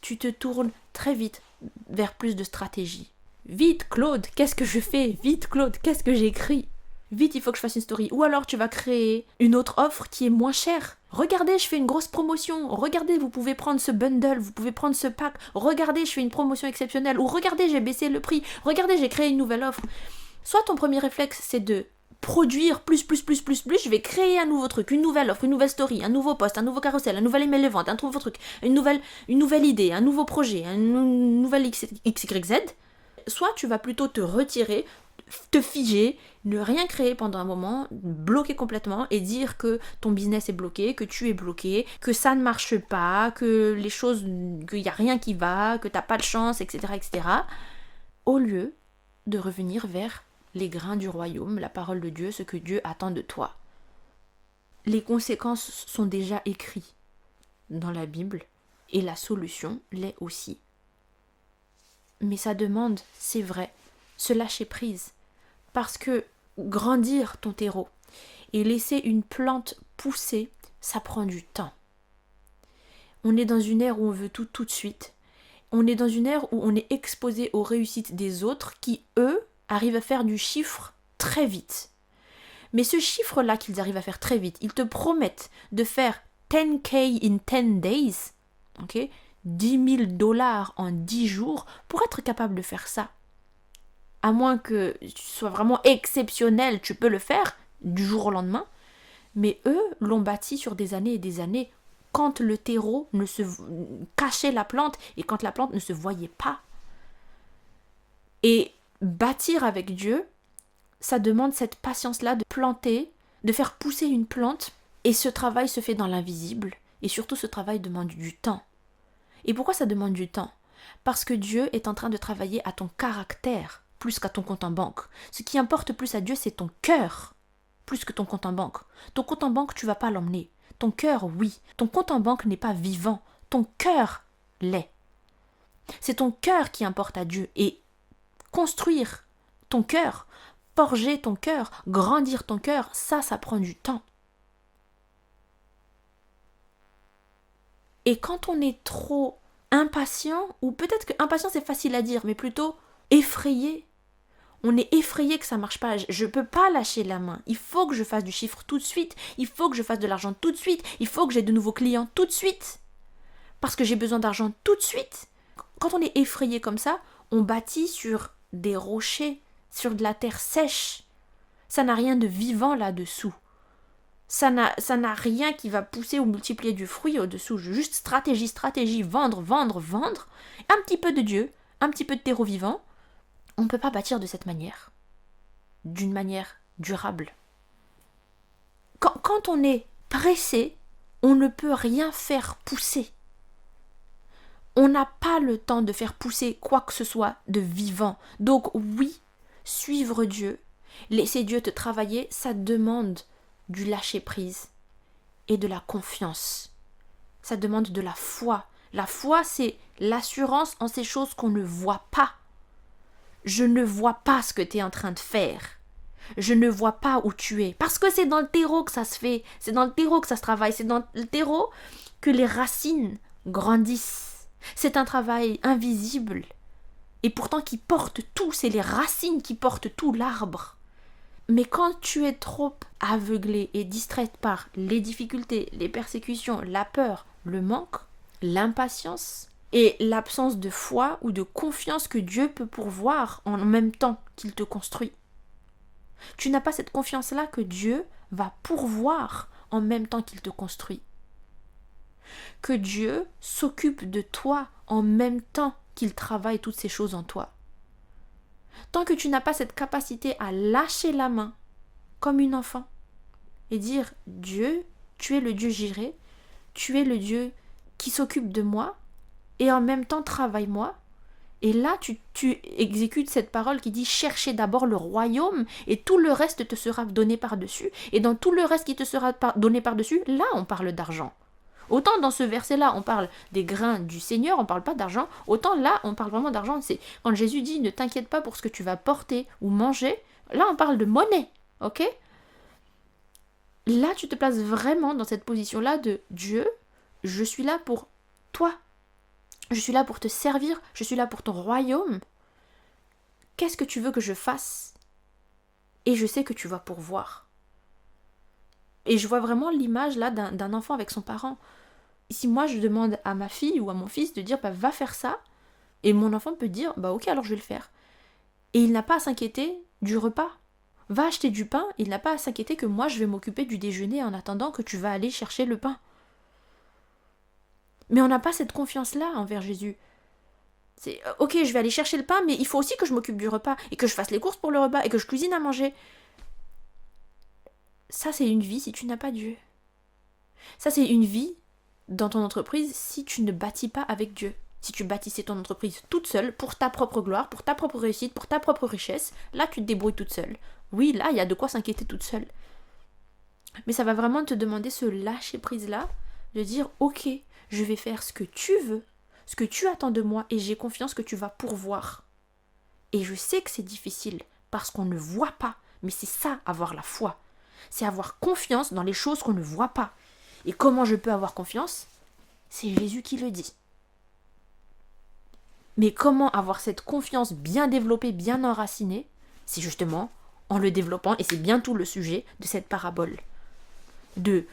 Speaker 1: Tu te tournes très vite vers plus de stratégie. Vite Claude, qu'est-ce que je fais? Vite Claude, qu'est-ce que j'écris? Vite, il faut que je fasse une story. Ou alors tu vas créer une autre offre qui est moins chère. Regardez, je fais une grosse promotion. Regardez, vous pouvez prendre ce bundle, vous pouvez prendre ce pack. Regardez, je fais une promotion exceptionnelle. Ou regardez, j'ai baissé le prix. Regardez, j'ai créé une nouvelle offre. Soit ton premier réflexe, c'est de produire plus, je vais créer un nouveau truc, une nouvelle offre, une nouvelle story, un nouveau post, un nouveau carrousel, un nouvel email de vente, un nouveau truc, une nouvelle idée, un nouveau projet, une nouvelle XYZ. Soit tu vas plutôt te retirer, te figer, ne rien créer pendant un moment, bloquer complètement et dire que ton business est bloqué, que tu es bloqué, que ça ne marche pas, que les choses, qu'il n'y a rien qui va, que tu n'as pas de chance, etc., etc. Au lieu de revenir vers les grains du royaume, la parole de Dieu, ce que Dieu attend de toi. Les conséquences sont déjà écrites dans la Bible et la solution l'est aussi. Mais ça demande, c'est vrai, se lâcher prise. Parce que grandir ton terreau et laisser une plante pousser, ça prend du temps. On est dans une ère où on veut tout de suite. On est dans une ère où on est exposé aux réussites des autres qui, eux, arrivent à faire du chiffre très vite. Mais ce chiffre-là qu'ils arrivent à faire très vite, ils te promettent de faire 10K in 10 days, ok, 10 000 dollars en 10 jours, pour être capable de faire ça. À moins que tu sois vraiment exceptionnel, tu peux le faire du jour au lendemain. Mais eux l'ont bâti sur des années et des années, quand le terreau ne se cachait la plante et quand la plante ne se voyait pas. Et bâtir avec Dieu, ça demande cette patience-là de planter, de faire pousser une plante. Et ce travail se fait dans l'invisible. Et surtout, ce travail demande du temps. Et pourquoi ça demande du temps? Parce que Dieu est en train de travailler à ton caractère plus qu'à ton compte en banque. Ce qui importe plus à Dieu, c'est ton cœur, plus que ton compte en banque. Ton compte en banque, tu ne vas pas l'emmener. Ton cœur, oui. Ton compte en banque n'est pas vivant. Ton cœur l'est. C'est ton cœur qui importe à Dieu. Et construire ton cœur, forger ton cœur, grandir ton cœur, ça prend du temps. Et quand on est trop impatient, ou peut-être que impatient c'est facile à dire, mais plutôt effrayé, on est effrayé que ça ne marche pas, je ne peux pas lâcher la main, il faut que je fasse du chiffre tout de suite, il faut que je fasse de l'argent tout de suite, il faut que j'ai de nouveaux clients tout de suite, parce que j'ai besoin d'argent tout de suite. Quand on est effrayé comme ça, on bâtit sur des rochers, sur de la terre sèche. Ça n'a rien de vivant là-dessous. Ça n'a rien qui va pousser ou multiplier du fruit au-dessous. Juste stratégie, vendre. Un petit peu de Dieu, un petit peu de terreau vivant. On ne peut pas bâtir de cette manière. D'une manière durable. Quand on est pressé, on ne peut rien faire pousser. On n'a pas le temps de faire pousser quoi que ce soit de vivant. Donc oui, suivre Dieu, laisser Dieu te travailler, ça demande du lâcher-prise et de la confiance. Ça demande de la foi. La foi, c'est l'assurance en ces choses qu'on ne voit pas. Je ne vois pas ce que tu es en train de faire. Je ne vois pas où tu es. Parce que c'est dans le terreau que ça se fait. C'est dans le terreau que ça se travaille. C'est dans le terreau que les racines grandissent. C'est un travail invisible. Et pourtant qui porte tout. C'est les racines qui portent tout l'arbre. Mais quand tu es trop aveuglé et distraite par les difficultés, les persécutions, la peur, le manque, l'impatience et l'absence de foi ou de confiance que Dieu peut pourvoir en même temps qu'il te construit, tu n'as pas cette confiance-là que Dieu va pourvoir en même temps qu'il te construit. Que Dieu s'occupe de toi en même temps qu'il travaille toutes ces choses en toi. Tant que tu n'as pas cette capacité à lâcher la main comme une enfant et dire « Dieu, tu es le Dieu Jireh, tu es le Dieu qui s'occupe de moi et en même temps travaille-moi », et là tu exécutes cette parole qui dit « Cherchez d'abord le royaume et tout le reste te sera donné par-dessus ». Et dans tout le reste qui te sera donné par-dessus, là on parle d'argent. Autant dans ce verset-là, on parle des grains du Seigneur, on ne parle pas d'argent. Autant là, on parle vraiment d'argent. C'est quand Jésus dit « Ne t'inquiète pas pour ce que tu vas porter ou manger », là, on parle de monnaie, ok? Là, tu te places vraiment dans cette position-là de « Dieu, je suis là pour toi. Je suis là pour te servir. Je suis là pour ton royaume. Qu'est-ce que tu veux que je fasse ?» Et je sais que tu vas pourvoir. Et je vois vraiment l'image là d'un enfant avec son parent. Si moi je demande à ma fille ou à mon fils de dire bah, va faire ça, et mon enfant peut dire bah ok alors je vais le faire. Et il n'a pas à s'inquiéter du repas. Va acheter du pain, il n'a pas à s'inquiéter que moi je vais m'occuper du déjeuner en attendant que tu vas aller chercher le pain. Mais on n'a pas cette confiance-là envers Jésus. C'est ok, je vais aller chercher le pain, mais il faut aussi que je m'occupe du repas, et que je fasse les courses pour le repas, et que je cuisine à manger. Ça, c'est une vie si tu n'as pas Dieu. Ça, c'est une vie dans ton entreprise si tu ne bâtis pas avec Dieu. Si tu bâtissais ton entreprise toute seule, pour ta propre gloire, pour ta propre réussite, pour ta propre richesse, là, tu te débrouilles toute seule. Oui, là, il y a de quoi s'inquiéter toute seule. Mais ça va vraiment te demander ce lâcher-prise-là, de dire, ok, je vais faire ce que tu veux, ce que tu attends de moi, et j'ai confiance que tu vas pourvoir. Et je sais que c'est difficile, parce qu'on ne voit pas, mais c'est ça, avoir la foi. C'est avoir confiance dans les choses qu'on ne voit pas. Et comment je peux avoir confiance ? C'est Jésus qui le dit. Mais comment avoir cette confiance bien développée, bien enracinée ? C'est justement en le développant, et c'est bien tout le sujet de cette parabole. De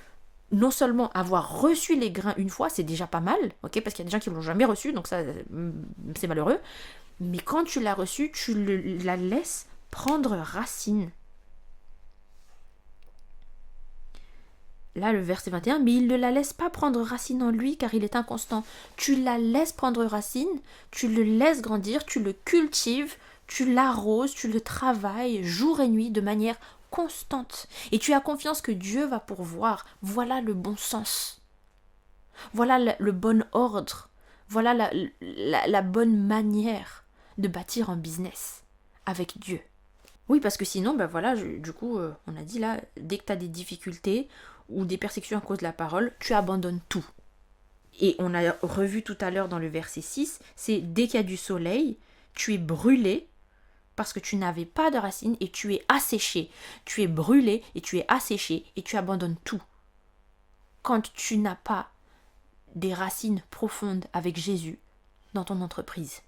Speaker 1: non seulement avoir reçu les grains une fois, c'est déjà pas mal, ok, parce qu'il y a des gens qui ne l'ont jamais reçu, donc ça, c'est malheureux. Mais quand tu l'as reçu, tu la laisses prendre racine. Là, le verset 21, mais il ne la laisse pas prendre racine en lui car il est inconstant. Tu la laisses prendre racine, tu le laisses grandir, tu le cultives, tu l'arroses, tu le travailles jour et nuit de manière constante. Et tu as confiance que Dieu va pourvoir. Voilà le bon sens. Voilà le bon ordre. Voilà la bonne manière de bâtir un business avec Dieu. Oui, parce que sinon, ben voilà, du coup, on a dit là, dès que tu as des difficultés ou des persécutions à cause de la parole, tu abandonnes tout. Et on a revu tout à l'heure dans le verset 6, c'est dès qu'il y a du soleil, tu es brûlé parce que tu n'avais pas de racines et tu es asséché. Tu es brûlé et tu es asséché et tu abandonnes tout. Quand tu n'as pas des racines profondes avec Jésus dans ton entreprise.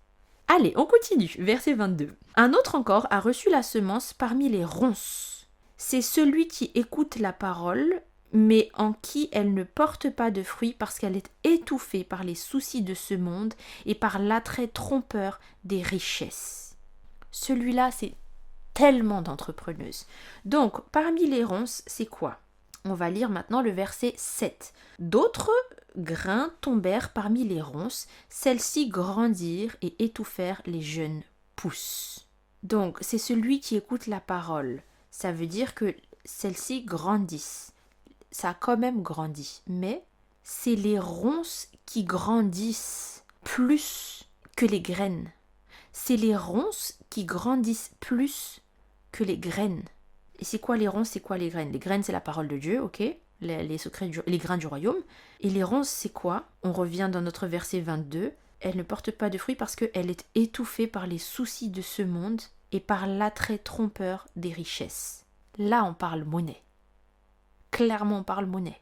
Speaker 1: Allez, on continue, verset 22. Un autre encore a reçu la semence parmi les ronces. C'est celui qui écoute la parole, mais en qui elle ne porte pas de fruits parce qu'elle est étouffée par les soucis de ce monde et par l'attrait trompeur des richesses. Celui-là, c'est tellement d'entrepreneuses. Donc, parmi les ronces, c'est quoi ? On va lire maintenant le verset 7. D'autres grains tombèrent parmi les ronces, celles-ci grandirent et étouffèrent les jeunes pousses. Donc, c'est celui qui écoute la parole. Ça veut dire que celles-ci grandissent. Ça a quand même grandi, mais c'est les ronces qui grandissent plus que les graines. C'est les ronces qui grandissent plus que les graines. Et c'est quoi les ronces, c'est quoi les graines ? Les graines, c'est la parole de Dieu, ok ? Les secrets, les grains du royaume. Et les ronces, c'est quoi ? On revient dans notre verset 22. Elle ne porte pas de fruits parce qu'elle est étouffée par les soucis de ce monde et par l'attrait trompeur des richesses. Là, on parle monnaie. Clairement, on parle monnaie.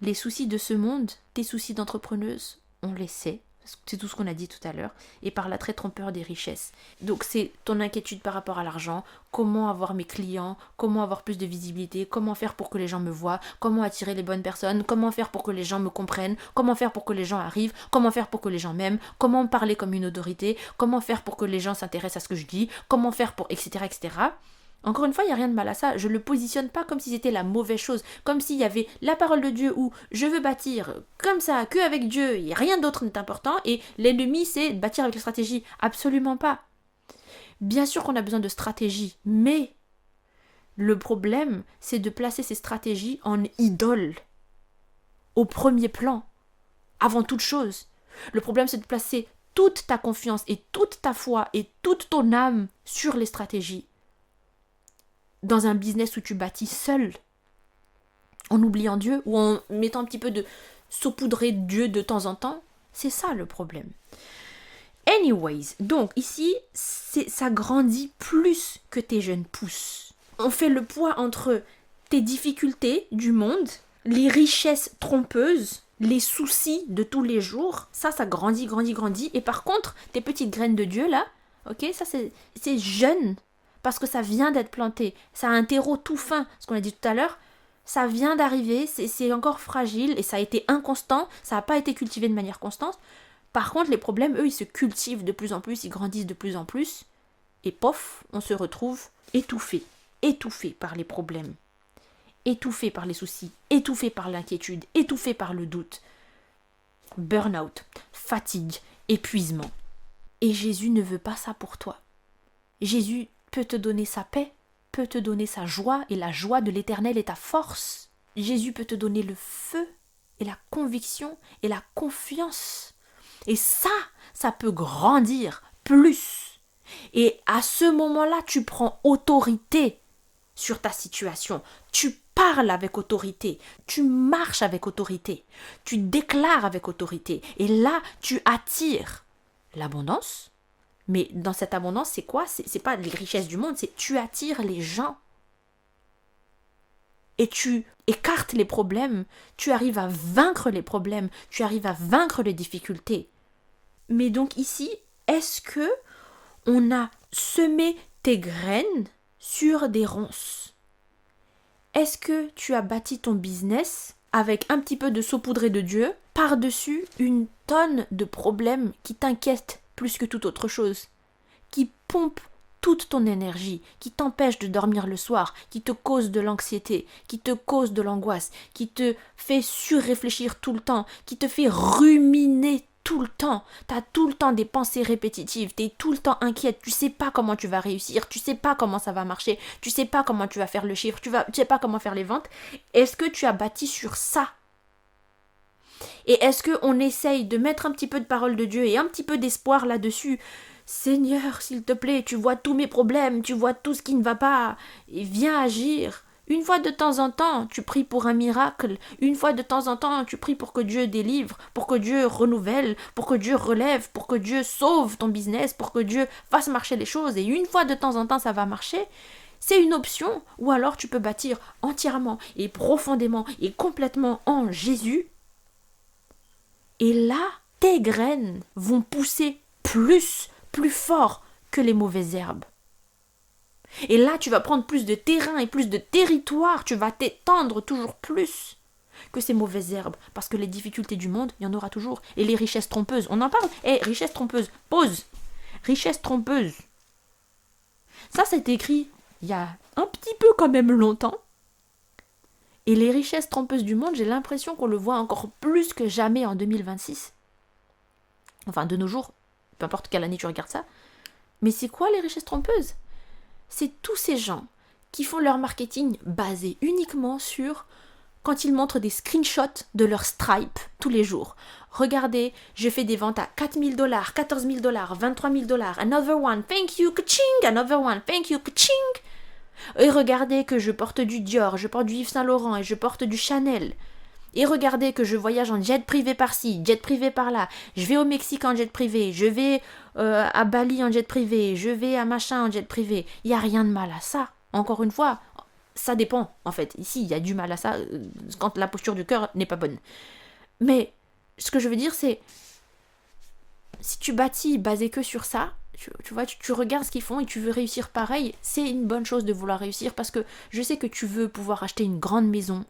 Speaker 1: Les soucis de ce monde, tes soucis d'entrepreneuse, on les sait. C'est tout ce qu'on a dit tout à l'heure. Et par l'attrait trompeur des richesses. Donc c'est ton inquiétude par rapport à l'argent. Comment avoir mes clients. Comment avoir plus de visibilité. Comment faire pour que les gens me voient. Comment attirer les bonnes personnes. Comment faire pour que les gens me comprennent. Comment faire pour que les gens arrivent. Comment faire pour que les gens m'aiment. Comment parler comme une autorité. Comment faire pour que les gens s'intéressent à ce que je dis. Comment faire pour... etc. etc. Encore une fois, il n'y a rien de mal à ça. Je ne le positionne pas comme si c'était la mauvaise chose. Comme s'il y avait la parole de Dieu où je veux bâtir comme ça, qu'avec Dieu, et rien d'autre n'est important. Et l'ennemi, c'est bâtir avec la stratégie. Absolument pas. Bien sûr qu'on a besoin de stratégie. Mais le problème, c'est de placer ces stratégies en idole. Au premier plan. Avant toute chose. Le problème, c'est de placer toute ta confiance et toute ta foi et toute ton âme sur les stratégies. Dans un business où tu bâtis seul, en oubliant Dieu, ou en mettant un petit peu de saupoudrer Dieu de temps en temps, c'est ça le problème. Anyways, donc ici, ça grandit plus que tes jeunes pousses. On fait le poids entre tes difficultés du monde, les richesses trompeuses, les soucis de tous les jours, ça grandit, et par contre, tes petites graines de Dieu là, ok, ça c'est jeune, parce que ça vient d'être planté, ça a un terreau tout fin, ce qu'on a dit tout à l'heure, ça vient d'arriver, c'est encore fragile et ça a été inconstant, ça n'a pas été cultivé de manière constante. Par contre, les problèmes, eux, ils se cultivent de plus en plus, ils grandissent de plus en plus Et pof, on se retrouve étouffé par les problèmes, étouffé par les soucis, étouffé par l'inquiétude, étouffé par le doute. Burn-out, fatigue, épuisement. Et Jésus ne veut pas ça pour toi. Jésus peut te donner sa paix, peut te donner sa joie, et la joie de l'Éternel est ta force. Jésus peut te donner le feu et la conviction et la confiance. Et ça peut grandir plus. Et à ce moment-là, tu prends autorité sur ta situation. Tu parles avec autorité. Tu marches avec autorité. Tu déclares avec autorité. Et là, tu attires l'abondance. Mais dans cette abondance, c'est quoi? C'est pas les richesses du monde, c'est tu attires les gens. Et tu écartes les problèmes, tu arrives à vaincre les problèmes, tu arrives à vaincre les difficultés. Mais donc ici, est-ce que on a semé tes graines sur des ronces? Est-ce que tu as bâti ton business avec un petit peu de saupoudré de Dieu, par-dessus une tonne de problèmes qui t'inquiètent plus que toute autre chose, qui pompent toute ton énergie, qui t'empêche de dormir le soir, qui te cause de l'anxiété, qui te cause de l'angoisse, qui te fait surréfléchir tout le temps, qui te fait ruminer tout le temps. Tu as tout le temps des pensées répétitives, tu es tout le temps inquiète, tu sais pas comment tu vas réussir, tu sais pas comment ça va marcher, tu sais pas comment tu vas faire le chiffre, tu sais pas comment faire les ventes. Est-ce que tu as bâti sur ça? Et est-ce qu'on essaye de mettre un petit peu de parole de Dieu et un petit peu d'espoir là-dessus? Seigneur, s'il te plaît, tu vois tous mes problèmes, tu vois tout ce qui ne va pas, et viens agir. Une fois de temps en temps, tu pries pour un miracle. Une fois de temps en temps, tu pries pour que Dieu délivre, pour que Dieu renouvelle, pour que Dieu relève, pour que Dieu sauve ton business, pour que Dieu fasse marcher les choses. Et une fois de temps en temps, ça va marcher. C'est une option. Ou alors tu peux bâtir entièrement et profondément et complètement en Jésus. Et là, tes graines vont pousser plus fort que les mauvaises herbes. Et là, tu vas prendre plus de terrain et plus de territoire, tu vas t'étendre toujours plus que ces mauvaises herbes, parce que les difficultés du monde, il y en aura toujours. Et les richesses trompeuses, on en parle. Richesse trompeuse, pause. Richesse trompeuse. Ça, c'est écrit il y a un petit peu quand même longtemps. Et les richesses trompeuses du monde, j'ai l'impression qu'on le voit encore plus que jamais en 2026. Enfin, de nos jours, peu importe quelle année tu regardes ça. Mais c'est quoi les richesses trompeuses? C'est tous ces gens qui font leur marketing basé uniquement sur quand ils montrent des screenshots de leur Stripe tous les jours. Regardez, je fais des ventes à $4 000, $14 000, $23 000, another one, thank you, ka-ching, another one, thank you, ka-ching. Et regardez que je porte du Dior, je porte du Yves Saint Laurent et je porte du Chanel. Et regardez que je voyage en jet privé par-ci, jet privé par-là. Je vais au Mexique en jet privé, je vais à Bali en jet privé, je vais à machin en jet privé. Il n'y a rien de mal à ça. Encore une fois, ça dépend en fait. Ici, il y a du mal à ça quand la posture du cœur n'est pas bonne. Mais ce que je veux dire, c'est si tu bâtis basé que sur ça, tu vois, tu regardes ce qu'ils font et tu veux réussir pareil, c'est une bonne chose de vouloir réussir parce que je sais que tu veux pouvoir acheter une grande maison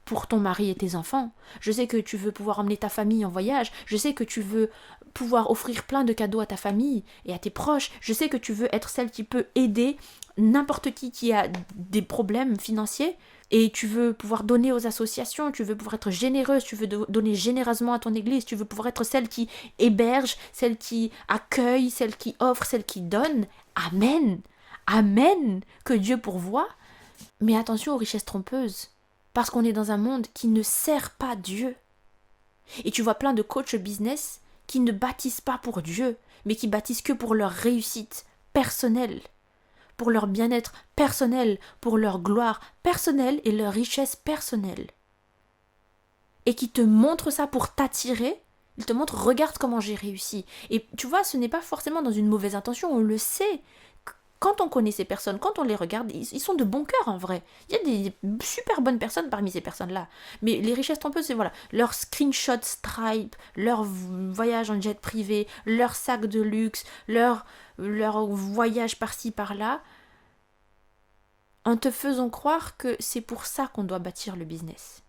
Speaker 1: pour ton mari et tes enfants. Je sais que tu veux pouvoir emmener ta famille en voyage. Je sais que tu veux pouvoir offrir plein de cadeaux à ta famille et à tes proches. Je sais que tu veux être celle qui peut aider n'importe qui a des problèmes financiers. Et tu veux pouvoir donner aux associations, tu veux pouvoir être généreuse, tu veux donner généreusement à ton église, tu veux pouvoir être celle qui héberge, celle qui accueille, celle qui offre, celle qui donne. Amen. Amen. Que Dieu pourvoie. Mais attention aux richesses trompeuses. Parce qu'on est dans un monde qui ne sert pas Dieu. Et tu vois plein de coachs business qui ne bâtissent pas pour Dieu, mais qui bâtissent que pour leur réussite personnelle, pour leur bien-être personnel, pour leur gloire personnelle et leur richesse personnelle. Et qui te montrent ça pour t'attirer. Ils te montrent, regarde comment j'ai réussi. Et tu vois, ce n'est pas forcément dans une mauvaise intention, on le sait. Quand on connaît ces personnes, quand on les regarde, ils sont de bon cœur en vrai. Il y a des super bonnes personnes parmi ces personnes-là. Mais les richesses trompeuses, c'est voilà, leurs screenshots Stripe, leur voyage en jet privé, leur sac de luxe, leur voyage par-ci par-là, en te faisant croire que c'est pour ça qu'on doit bâtir le business.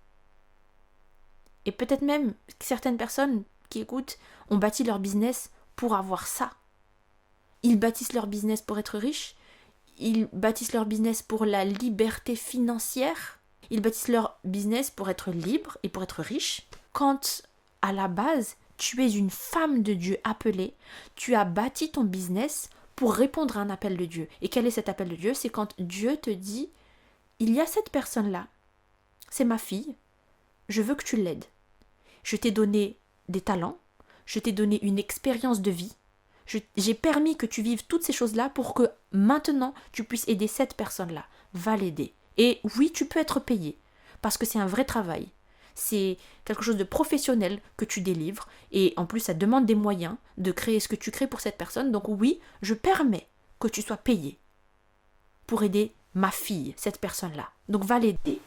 Speaker 1: Et peut-être même que certaines personnes qui écoutent ont bâti leur business pour avoir ça. Ils bâtissent leur business pour être riches. Ils bâtissent leur business pour la liberté financière. Ils bâtissent leur business pour être libres et pour être riches. Quand, à la base, tu es une femme de Dieu appelée, tu as bâti ton business pour répondre à un appel de Dieu. Et quel est cet appel de Dieu? C'est quand Dieu te dit, il y a cette personne-là, c'est ma fille, je veux que tu l'aides. Je t'ai donné des talents, je t'ai donné une expérience de vie, j'ai permis que tu vives toutes ces choses-là pour que maintenant tu puisses aider cette personne-là. Va l'aider. Et oui, tu peux être payé, parce que c'est un vrai travail. C'est quelque chose de professionnel que tu délivres, et en plus ça demande des moyens de créer ce que tu crées pour cette personne. Donc oui, je permets que tu sois payé pour aider ma fille, cette personne-là. Donc va l'aider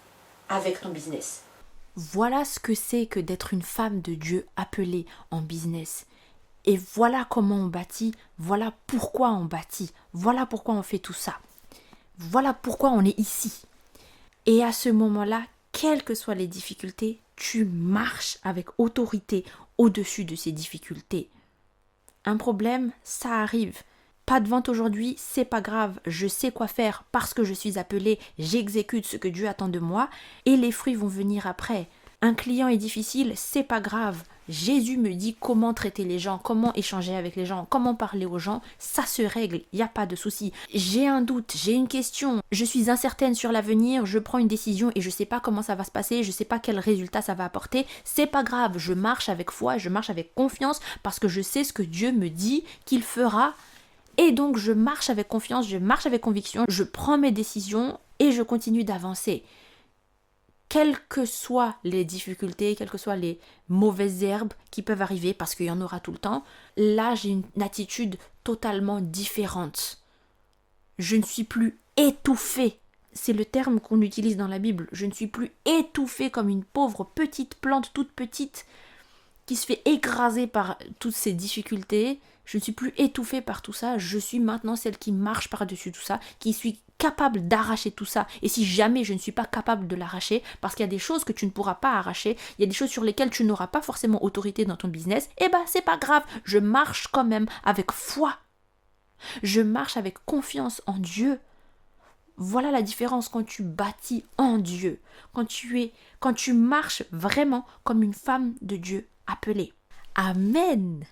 Speaker 1: avec ton business. Voilà ce que c'est que d'être une femme de Dieu appelée en business. Et voilà comment on bâtit, voilà pourquoi on bâtit, voilà pourquoi on fait tout ça. Voilà pourquoi on est ici. Et à ce moment-là, quelles que soient les difficultés, tu marches avec autorité au-dessus de ces difficultés. Un problème, ça arrive. Pas de vente aujourd'hui, c'est pas grave, je sais quoi faire parce que je suis appelée, j'exécute ce que Dieu attend de moi et les fruits vont venir après. Un client est difficile, c'est pas grave. Jésus me dit comment traiter les gens, comment échanger avec les gens, comment parler aux gens, ça se règle, il n'y a pas de souci. J'ai un doute, j'ai une question, je suis incertaine sur l'avenir, je prends une décision et je ne sais pas comment ça va se passer, je ne sais pas quel résultat ça va apporter, c'est pas grave, je marche avec foi, je marche avec confiance parce que je sais ce que Dieu me dit qu'il fera. Et donc je marche avec confiance, je marche avec conviction, je prends mes décisions et je continue d'avancer. Quelles que soient les difficultés, quelles que soient les mauvaises herbes qui peuvent arriver, parce qu'il y en aura tout le temps, là j'ai une attitude totalement différente. Je ne suis plus étouffée. C'est le terme qu'on utilise dans la Bible. Je ne suis plus étouffée comme une pauvre petite plante toute petite qui se fait écraser par toutes ces difficultés. Je ne suis plus étouffée par tout ça. Je suis maintenant celle qui marche par-dessus tout ça, qui suis capable d'arracher tout ça. Et si jamais je ne suis pas capable de l'arracher, parce qu'il y a des choses que tu ne pourras pas arracher, il y a des choses sur lesquelles tu n'auras pas forcément autorité dans ton business, eh ben c'est pas grave, je marche quand même avec foi. Je marche avec confiance en Dieu. Voilà la différence quand tu bâtis en Dieu, quand tu marches vraiment comme une femme de Dieu appelée. Amen.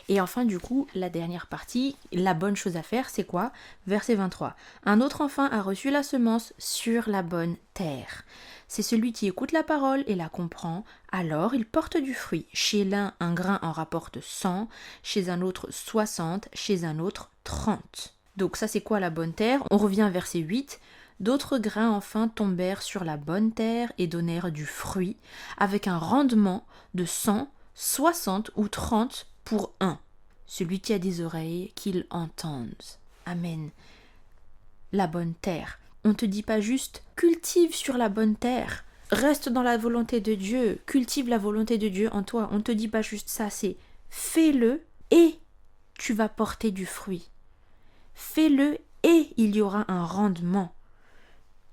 Speaker 1: Et enfin, du coup, la dernière partie, la bonne chose à faire, c'est quoi? Verset 23. Un autre enfin a reçu la semence sur la bonne terre. C'est celui qui écoute la parole et la comprend, alors il porte du fruit. Chez l'un, un grain en rapporte 100, chez un autre 60, chez un autre 30. Donc ça, c'est quoi la bonne terre? On revient à verset 8. D'autres grains enfin tombèrent sur la bonne terre et donnèrent du fruit, avec un rendement de 100, 60 ou 30 pour un. Celui qui a des oreilles, qu'il entende. Amen. La bonne terre. On ne te dit pas juste cultive sur la bonne terre. Reste dans la volonté de Dieu. Cultive la volonté de Dieu en toi. On ne te dit pas juste ça, c'est fais-le et tu vas porter du fruit. Fais-le et il y aura un rendement.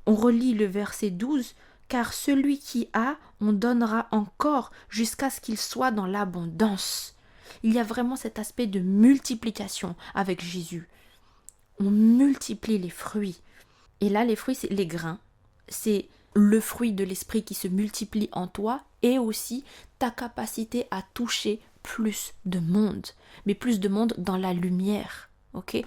Speaker 1: On relit le verset 12. Car celui qui a, on donnera encore jusqu'à ce qu'il soit dans l'abondance. Il y a vraiment cet aspect de multiplication avec Jésus. On multiplie les fruits. Et là, les fruits, c'est les grains. C'est le fruit de l'esprit qui se multiplie en toi et aussi ta capacité à toucher plus de monde. Mais plus de monde dans la lumière. Ok?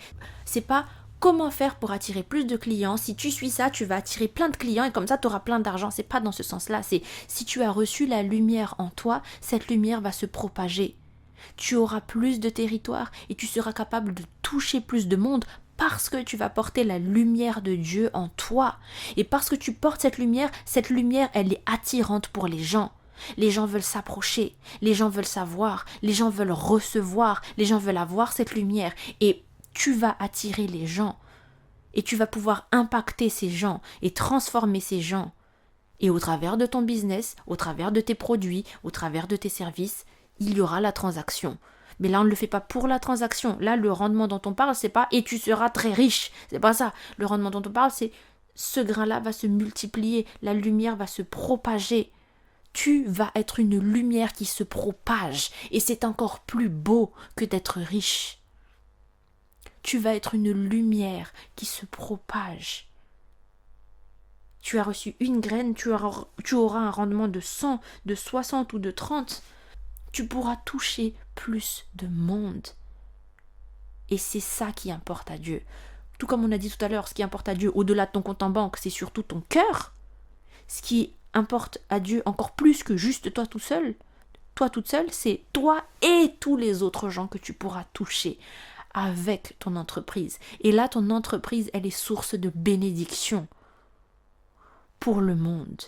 Speaker 1: C'est pas comment faire pour attirer plus de clients. Si tu suis ça, tu vas attirer plein de clients et comme ça, tu auras plein d'argent. C'est pas dans ce sens-là. C'est si tu as reçu la lumière en toi, cette lumière va se propager. Tu auras plus de territoire et tu seras capable de toucher plus de monde parce que tu vas porter la lumière de Dieu en toi. Et parce que tu portes cette lumière, elle est attirante pour les gens. Les gens veulent s'approcher, les gens veulent savoir, les gens veulent recevoir, les gens veulent avoir cette lumière. Et tu vas attirer les gens. Et tu vas pouvoir impacter ces gens et transformer ces gens. Et au travers de ton business, au travers de tes produits, au travers de tes services, il y aura la transaction. Mais là, on ne le fait pas pour la transaction. Là, le rendement dont on parle, c'est pas « et tu seras très riche ». C'est pas ça. Le rendement dont on parle, c'est « ce grain-là va se multiplier, la lumière va se propager ». Tu vas être une lumière qui se propage. Et c'est encore plus beau que d'être riche. Tu vas être une lumière qui se propage. Tu as reçu une graine, tu auras un rendement de 100, de 60 ou de 30. Tu pourras toucher plus de monde. Et c'est ça qui importe à Dieu. Tout comme on a dit tout à l'heure, ce qui importe à Dieu, au-delà de ton compte en banque, c'est surtout ton cœur. Ce qui importe à Dieu encore plus que juste toi tout seul, toi toute seule, c'est toi et tous les autres gens que tu pourras toucher avec ton entreprise. Et là, ton entreprise, elle est source de bénédiction pour le monde.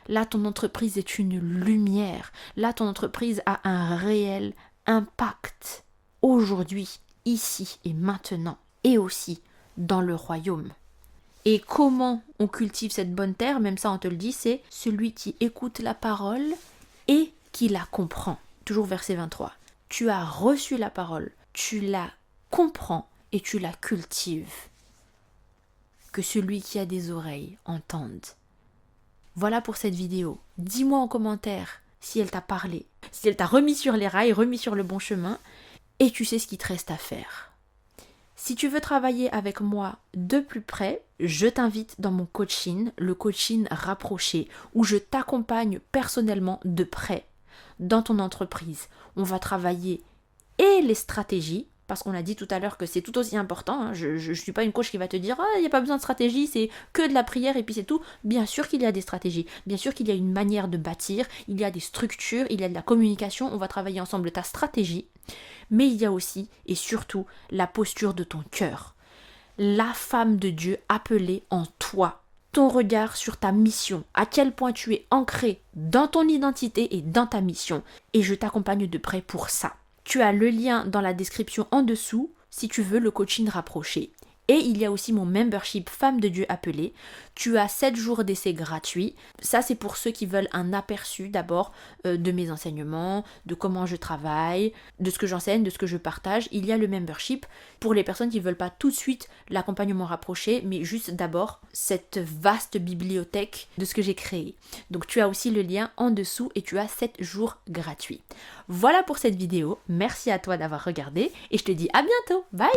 Speaker 1: Là, ton entreprise est une lumière. Là, ton entreprise a un réel impact aujourd'hui, ici et maintenant, et aussi dans le royaume. Et comment on cultive cette bonne terre, même ça on te le dit, c'est celui qui écoute la parole et qui la comprend. Toujours verset 23. Tu as reçu la parole, tu la comprends et tu la cultives. Que celui qui a des oreilles entende. Voilà pour cette vidéo. Dis-moi en commentaire si elle t'a parlé, si elle t'a remis sur les rails, remis sur le bon chemin, et tu sais ce qu'il te reste à faire. Si tu veux travailler avec moi de plus près, je t'invite dans mon coaching, le coaching rapproché, où je t'accompagne personnellement de près dans ton entreprise. On va travailler et les stratégies, parce qu'on a dit tout à l'heure que c'est tout aussi important. Hein. Je ne suis pas une coach qui va te dire « Ah, il n'y a pas besoin de stratégie, c'est que de la prière et puis c'est tout ». Bien sûr qu'il y a des stratégies, bien sûr qu'il y a une manière de bâtir, il y a des structures, il y a de la communication, on va travailler ensemble ta stratégie. Mais il y a aussi et surtout la posture de ton cœur. La femme de Dieu appelée en toi. Ton regard sur ta mission, à quel point tu es ancré dans ton identité et dans ta mission. Et je t'accompagne de près pour ça. Tu as le lien dans la description en dessous si tu veux le coaching rapproché. Et il y a aussi mon membership Femme de Dieu appelée. Tu as 7 jours d'essai gratuits. Ça, c'est pour ceux qui veulent un aperçu d'abord de mes enseignements, de comment je travaille, de ce que j'enseigne, de ce que je partage. Il y a le membership pour les personnes qui ne veulent pas tout de suite l'accompagnement rapproché, mais juste d'abord cette vaste bibliothèque de ce que j'ai créé. Donc tu as aussi le lien en dessous et tu as 7 jours gratuits. Voilà pour cette vidéo. Merci à toi d'avoir regardé et je te dis à bientôt. Bye!